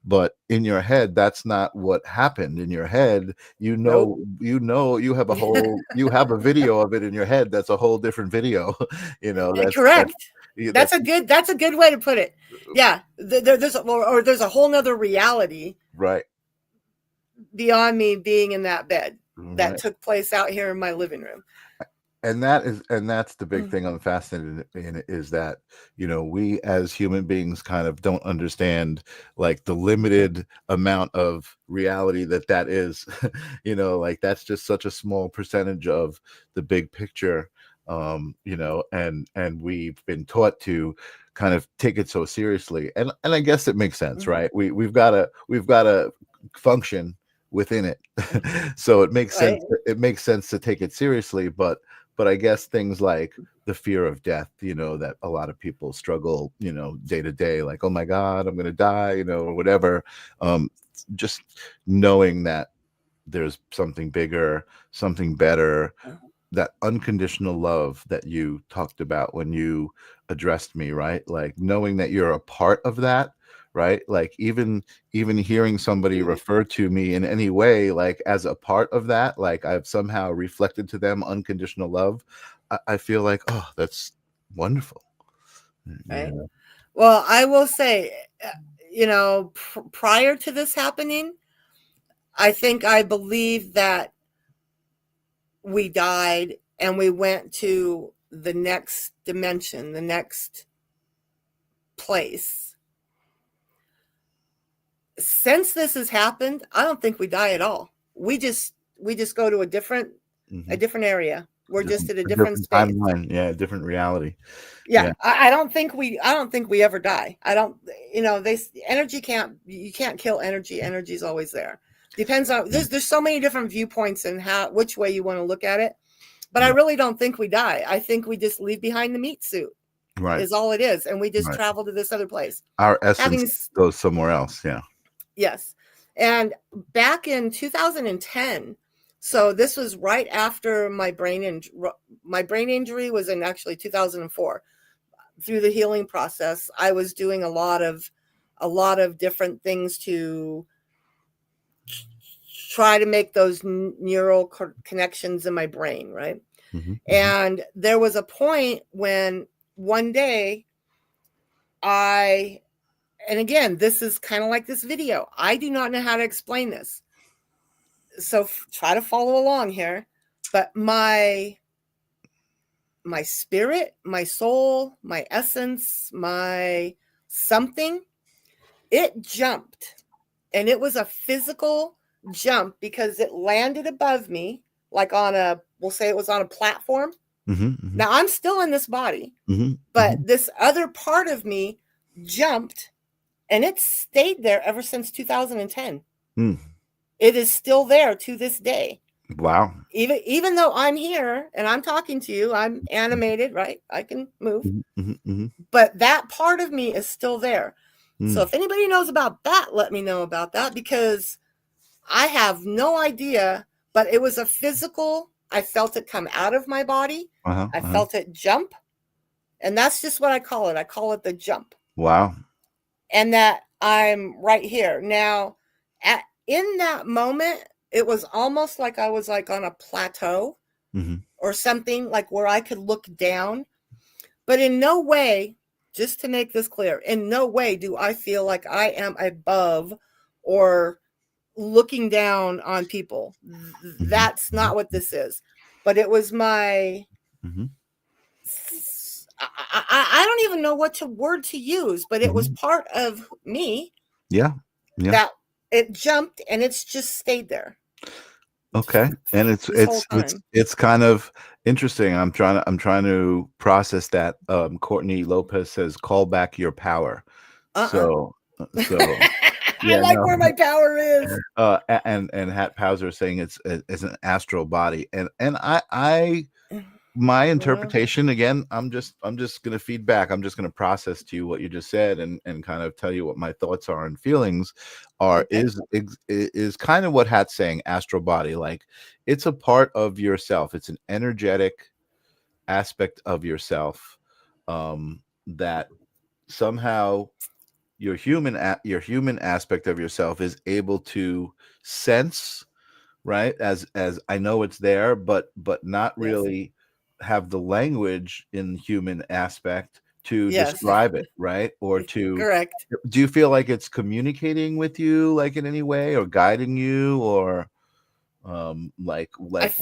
but in your head, that's not what happened. In your head, Nope. you have you have a video of it in your head that's a whole different video. You know, Correct. that's That's a good way to put it. Yeah, there's a whole nother reality right. beyond me being in that bed that Right. took place out here in my living room. And that's the big thing I'm fascinated in, is that, you know, we as human beings kind of don't understand like the limited amount of reality that is. You know, like that's just such a small percentage of the big picture. You know, and we've been taught to kind of take it so seriously, and I guess it makes sense, right? We've got to function within it. So it makes sense. Right. It makes sense to take it seriously, but I guess things like the fear of death, you know, that a lot of people struggle, you know, day to day, like, oh my God, I'm going to die, you know, or whatever. Just knowing that there's something bigger, something better, that unconditional love that you talked about when you addressed me, right? Like knowing that you're a part of that, right? Like even hearing somebody refer to me in any way, like as a part of that, like I've somehow reflected to them unconditional love. I feel like, oh, that's wonderful. Right. Yeah. Well, I will say, you know, prior to this happening, I think I believe that we died and we went to the next dimension, the next place. Since this has happened, I don't think we die at all. We just go to a different area. We're just at a different space. Timeline. Yeah, different reality. Yeah. I don't think we ever die. I don't, you know, you can't kill energy. Energy's always there. Depends on, there's so many different viewpoints and which way you want to look at it. But I really don't think we die. I think we just leave behind the meat suit. Right. Is all it is. And we just travel to this other place. Our essence goes somewhere else. Yeah. Yes. And back in 2010, so this was right after my brain injury. My brain injury was in actually 2004. Through the healing process, I was doing a lot of different things to try to make those neural connections in my brain, right? And there was a point when one day and again, this is kind of like this video. I do not know how to explain this. So try to follow along here. But my spirit, my soul, my essence, my something, it jumped. And it was a physical jump because it landed above me, like we'll say it was on a platform. Now I'm still in this body, but this other part of me jumped, and it stayed there ever since 2010. It is still there to this day. Wow. Even though I'm here and I'm talking to you, I'm animated, right? I can move. But that part of me is still there. So if anybody knows about that, let me know about that, because I have no idea, but it was a physical, I felt it come out of my body. I felt it jump. And that's just what I call it. I call it the jump. Wow. And that I'm right here. Now, in that moment, it was almost like I was like on a plateau or something, like where I could look down. But in no way, just to make this clear, in no way do I feel like I am above or looking down on people. That's not what this is. But it was my... I don't even know what word to use, but it was part of me. Yeah. That it jumped and it's just stayed there. Okay. And it's kind of interesting. I'm trying to process that. Courtney Lopez says, call back your power. So I Yeah, like no. where my power is. And Hat Powser saying it's an astral body, and my interpretation, again, I'm just going to feed back. I'm just going to process to you what you just said, and kind of tell you what my thoughts are and feelings are. Okay. Is kind of what Hat's saying, astral body, like it's a part of yourself. It's an energetic aspect of yourself, that somehow your human aspect of yourself is able to sense, right, as I know it's there, but not Yes. really have the language in human aspect to Yes. describe it, right? Or to, Correct. do you feel like it's communicating with you, like in any way, or guiding you, or like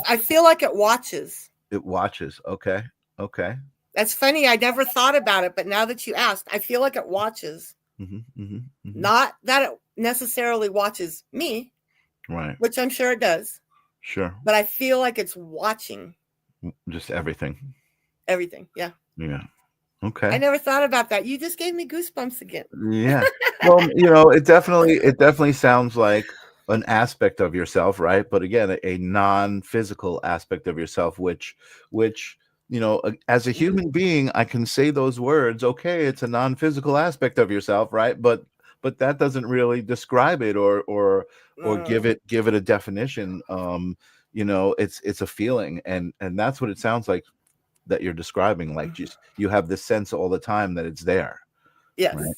I feel like it watches. it watches? Okay. That's funny. I never thought about it, but now that you asked, I feel like it watches. Not that it necessarily watches me, Right. which I'm sure it does, Sure. but I feel like it's watching Just everything. Yeah. Yeah. Okay. I never thought about that. You just gave me goosebumps again. Yeah. Well, you know, it definitely sounds like an aspect of yourself, right? But again, a non-physical aspect of yourself, which you know, as a human being, I can say those words. Okay, it's a non-physical aspect of yourself, right? But that doesn't really describe it, or give it a definition. You know, it's a feeling, and that's what it sounds like that you're describing. Like, just you have this sense all the time that it's there. Yes. Right?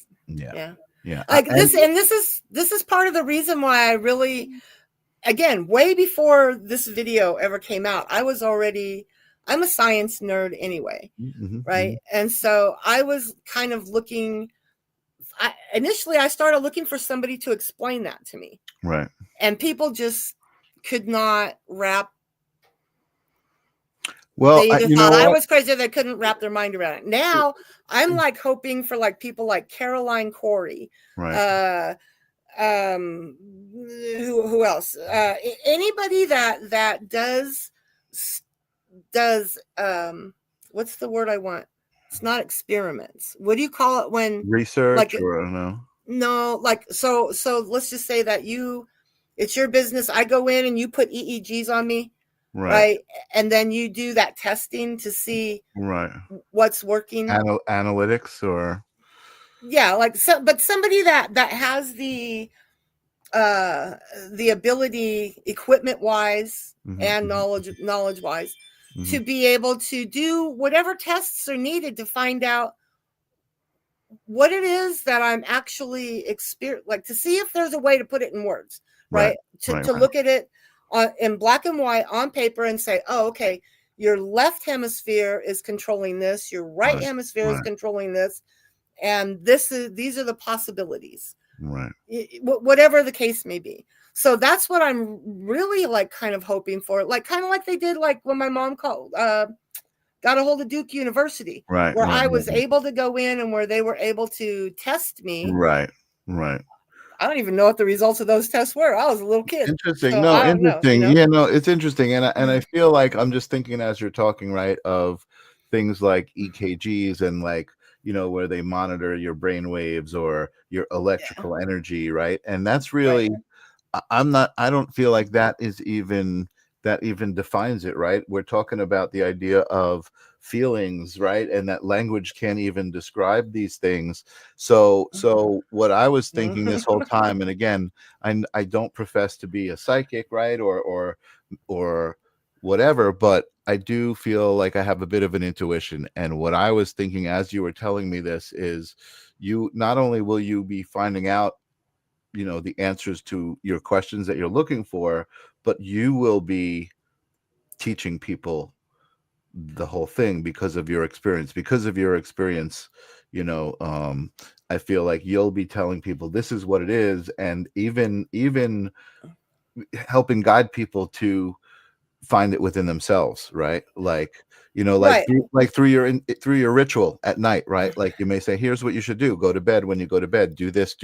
Yeah. Like this is part of the reason why I really, again, way before this video ever came out, I'm a science nerd anyway, right? And so I was kind of looking, initially I started looking for somebody to explain that to me. Right. And people just could not wrap. Well, they either you thought know I what? was crazy or they couldn't wrap their mind around it. Now I'm like hoping for like people like Caroline Corey, Right. who else? Anybody that does what's the word I want? It's not experiments. What do you call it when Research, like, or I don't know? No, like so let's just say that it's your business. I go in and you put EEGs on me. Right. And then you do that testing to see what's working. Analytics, or yeah, like but somebody that has the ability, equipment wise and knowledge wise, to be able to do whatever tests are needed to find out what it is that I'm actually like to see if there's a way to put it in words, right? To look at it in black and white on paper and say, oh, okay, your left hemisphere is controlling this, your right hemisphere is controlling this, and these are the possibilities, right? Whatever the case may be. So that's what I'm really like kind of hoping for, like kind of like they did like when my mom got a hold of Duke University, where I was able to go in and where they were able to test me. Right. I don't even know what the results of those tests were. I was a little kid. Interesting. So No, interesting. Know, Yeah, no, it's interesting. And I feel like I'm just thinking as you're talking, right, of things like EKGs and like, you know, where they monitor your brain waves or your electrical energy, right? And that's really, I don't feel like that even defines it, right? We're talking about the idea of feelings, right? And that language can't even describe these things. So what I was thinking this whole time, and again, I don't profess to be a psychic, right? Or whatever, but I do feel like I have a bit of an intuition. And what I was thinking as you were telling me this is, you not only will you be finding out, you know, the answers to your questions that you're looking for, but you will be teaching people the whole thing because of your experience. You know, I feel like you'll be telling people this is what it is, and even helping guide people to find it within themselves, right? Like, you know, like through your ritual at night, right? Like you may say, here's what you should do: go to bed. When you go to bed, do this,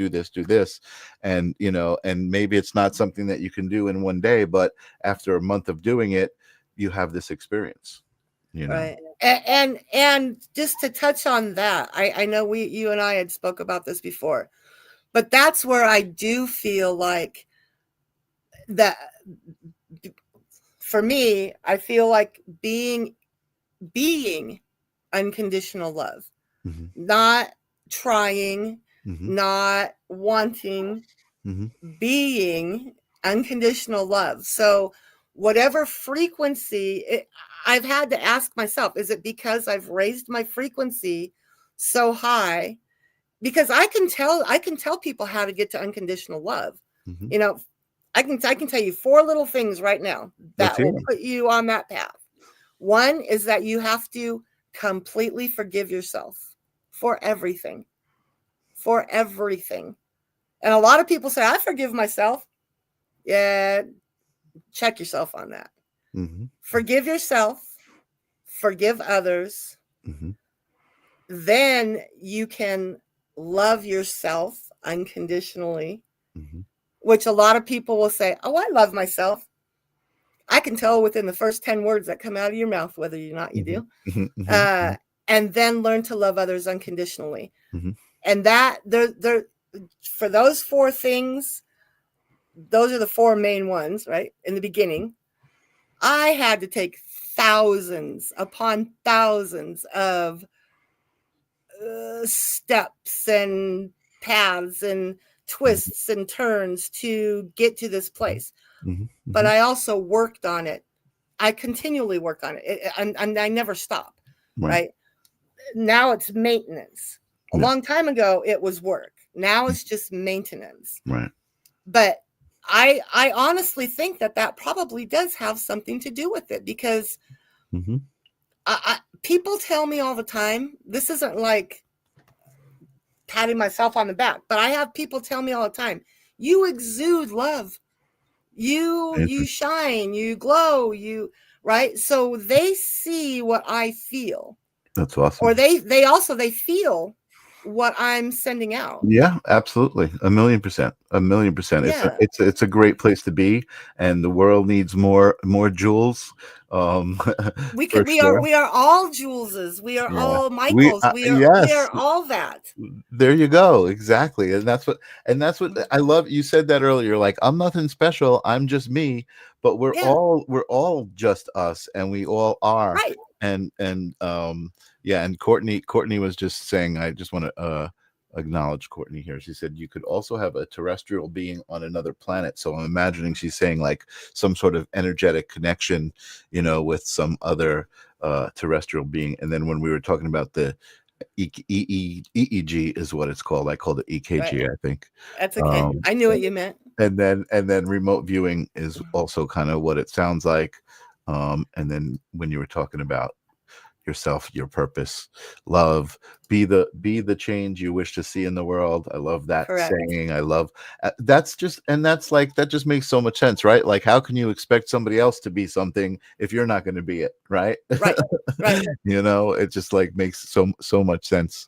and you know, and maybe it's not something that you can do in one day, but after a month of doing it, you have this experience, you know. Right. And just to touch on that, I know you and I had spoke about this before, But that's where I do feel like that, for me, I feel like being unconditional love, Mhm. not trying, Mhm. not wanting, Mhm. being unconditional love. So whatever frequency, I've had to ask myself, is it because I've raised my frequency so high? Because I can tell people how to get to unconditional love. Mhm. You know, I can tell you 4 little things right now Let's that hear will 'em. put you on that path. One is that you have to completely forgive yourself for everything. For everything. And a lot of people say, I forgive myself. Yeah, check yourself on that. Mhm. Forgive yourself, forgive others. Mhm. Then you can love yourself unconditionally, Mhm. which a lot of people will say, oh, I love myself. I can tell within the first 10 words that come out of your mouth whether or not you Mhm. do. Mhm. Mhm. And then learn to love others unconditionally. Mhm. And that there for those 4 things, those are the 4 main ones, right? In the beginning, I had to take thousands upon thousands of steps and paths and Mhm. twists and turns to get to this place. Mhm. But Mhm. I also worked on it. I continually work on it. And I never stop, Right. right? Now it's maintenance. A Yeah. long time ago, it was work. Now it's just maintenance. Right. But I honestly think that probably does have something to do with it, because Mhm. people tell me all the time, this isn't like patting myself on the back, but I have people tell me all the time, you exude love. You Amazing. shine, you glow, right? So they see what I feel, That's or awesome. they feel what I'm sending out. Yeah, absolutely. 1,000,000%. 1,000,000%. Yeah. It's a great place to be, and the world needs more Jules, um, for sure. We are all Julzes. We are Yeah. all Michaels. We Yes. are all that. There you go. Exactly. And that's what I love. You said that earlier, like, I'm nothing special. I'm just me, but Yeah. we're all just us, and we all are. Right. And yeah, and Courtney was just saying, I just want to acknowledge Courtney here. She said you could also have a terrestrial being on another planet. So I'm imagining she's saying like some sort of energetic connection, with some other terrestrial being. And then when we were talking about the EEG is what it's called. I called it Right. EKG, I think. That's okay. Um, I knew what you meant. and then remote viewing is also kind of what it sounds like. And then when you were talking about yourself, your purpose, love, be the change you wish to see in the world. I love that Correct. saying. I love that's like, that just makes so much sense, right? Like, how can you expect somebody else to be something if you're not going to be it, right? Right. Right. It just like makes so much sense.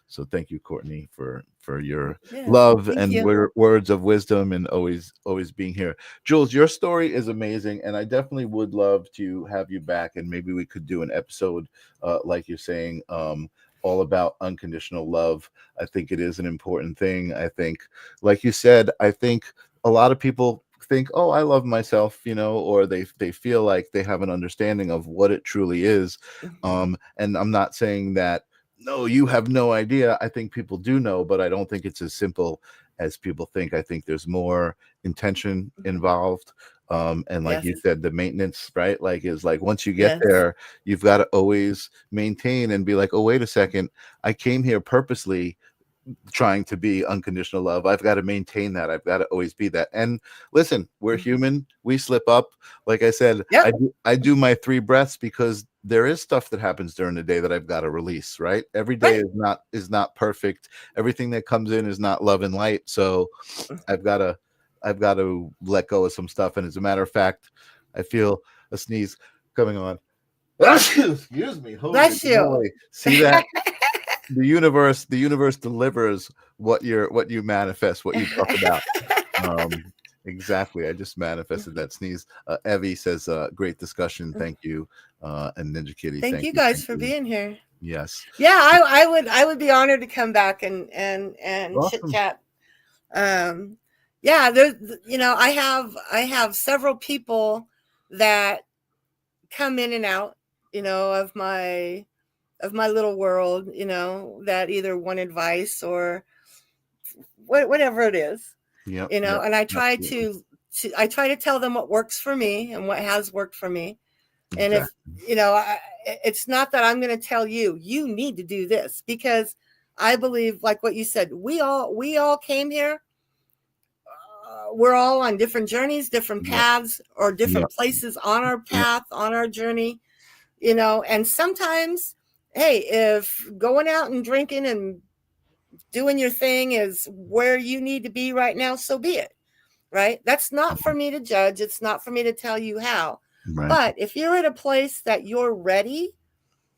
So thank you, Courtney, for your Yeah. love Thank and you. words of wisdom, and always being here. Julz, your story is amazing, and I definitely would love to have you back, and maybe we could do an episode, like you're saying, all about unconditional love. I think it is an important thing. I think, like you said, I think a lot of people think, oh, I love myself, or they feel like they have an understanding of what it truly is. And I'm not saying that, no, you have no idea. I think people do know, but I don't think it's as simple as people think. I think there's more intention involved. And like Yes. you said, the maintenance, right? Like, is like, once you get Yes. there, you've got to always maintain and be like, oh, wait a second, I came here purposely trying to be unconditional love. I've got to maintain that. I've got to always be that. And listen, we're human. We slip up. Like I said, Yep. I do my 3 breaths because there is stuff that happens during the day that I've got to release, right? Every day Right. is not perfect. Everything that comes in is not love and light. So I've got to let go of some stuff. And as a matter of fact, I feel a sneeze coming on. Excuse me. Holy Bless you. moly. See that? The universe delivers what you manifest, what you talk about. Exactly. I just manifested that sneeze. Evie says, great discussion, thank you. And Ninja Kitty, Thank thank you you, guys thank for you. being here. Yes. Yeah, I would be honored to come back and chit Awesome. chat. Yeah, there's, you know, I have several people that come in and out, you know, of my little world, you know, that either want advice or whatever it is, Yep. you know, Yep. and I try Absolutely. to tell them what works for me and what has worked for me. And if, Exactly. you know, it's not that I'm going to tell you need to do this, because I believe, like what you said, we all came here. We're all on different journeys, different Yep. paths, or different Yep. places on our Yep. path, on our journey, you know. And sometimes, hey, if going out and drinking and doing your thing is where you need to be right now, so be it. Right? That's not for me to judge. It's not for me to tell you how. Right. But if you're at a place that you're ready,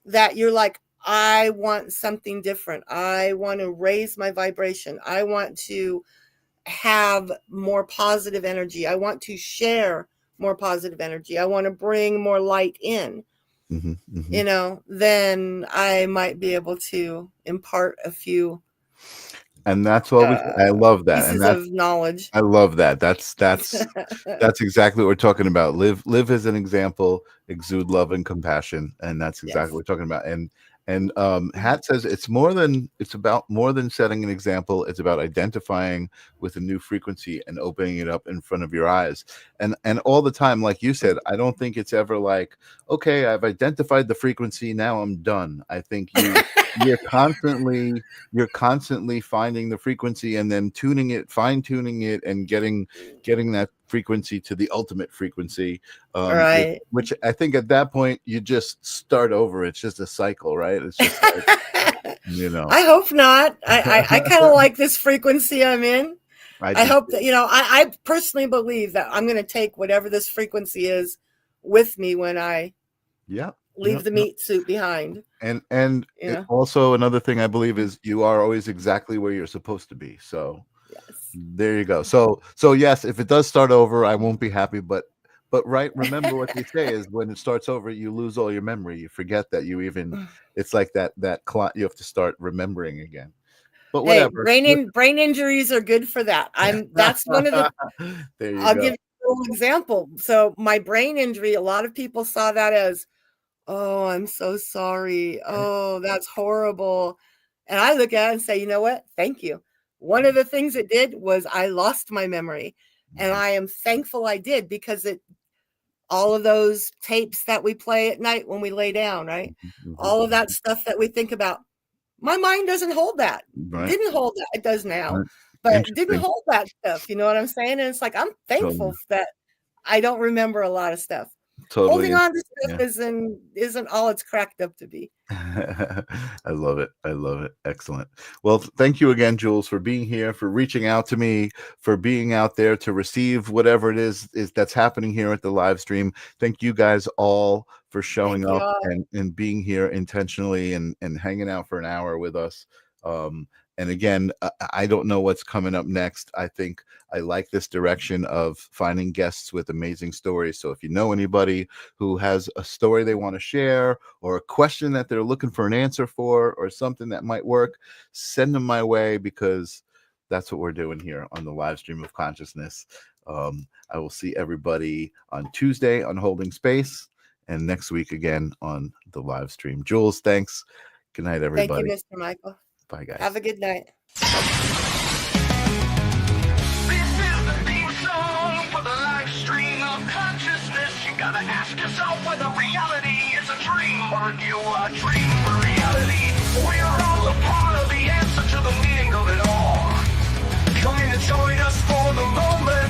that you're like, I want something different. I want to raise my vibration. I want to have more positive energy. I want to share more positive energy. I want to bring more light in, you know, then I might be able to impart a few And that's what I love that. And pieces that's, of knowledge. I love that. That's exactly what we're talking about. Live as an example, exude love and compassion, and that's exactly Yes. what we're talking about. And Hat says it's about more than setting an example. It's about identifying with a new frequency and opening it up in front of your eyes. And all the time, like you said, I don't think it's ever like, okay, I've identified the frequency, now I'm done. I think you're constantly finding the frequency and then tuning it, fine-tuning it, and getting that frequency to the ultimate frequency, Right. which I think at that point you just start over. It's just a cycle, right? It's just like, you know. I hope not. I kind of like this frequency I'm in. I hope that, you know, I personally believe that I'm going to take whatever this frequency is with me when I leave the meat suit behind. And you know? Also another thing I believe is you are always exactly where you're supposed to be. So there you go. So yes, if it does start over, I won't be happy, but right, remember what they say is when it starts over, you lose all your memory. You forget that you even, it's like that clock, you have to start remembering again. But whatever. Hey, brain injuries are good for that. That's one of the I'll give you a little example. So my brain injury, a lot of people saw that as, oh, I'm so sorry. Oh, that's horrible. And I look at it and say, you know what? Thank you. One of the things it did was I lost my memory. And I am thankful I did, because all of those tapes that we play at night when we lay down, right? All of that stuff that we think about, my mind doesn't hold that. Didn't hold that. It does now, but didn't hold that stuff. You know what I'm saying? And it's like, I'm thankful that I don't remember a lot of stuff. Holding on to stuff isn't all it's cracked up to be. I love it. I love it. Excellent. Well, thank you again, Julz, for being here, for reaching out to me, for being out there to receive whatever it is that's happening here at the live stream. Thank you guys all for showing up and being here intentionally and hanging out for an hour with us. And again, I don't know what's coming up next. I think I like this direction of finding guests with amazing stories. So if you know anybody who has a story they want to share, or a question that they're looking for an answer for, or something that might work, send them my way, because that's what we're doing here on the live stream of consciousness. I will see everybody on Tuesday on Holding Space, and next week again on the live stream. Julz, thanks. Good night, everybody. Thank you, Mr. Michael. Bye, guys. Have a good night. This is the theme song for the live stream of consciousness. You gotta ask yourself whether reality is a dream or you are dream reality. We are all a part of the answer to the meaning of it all. Come and join us for the moment.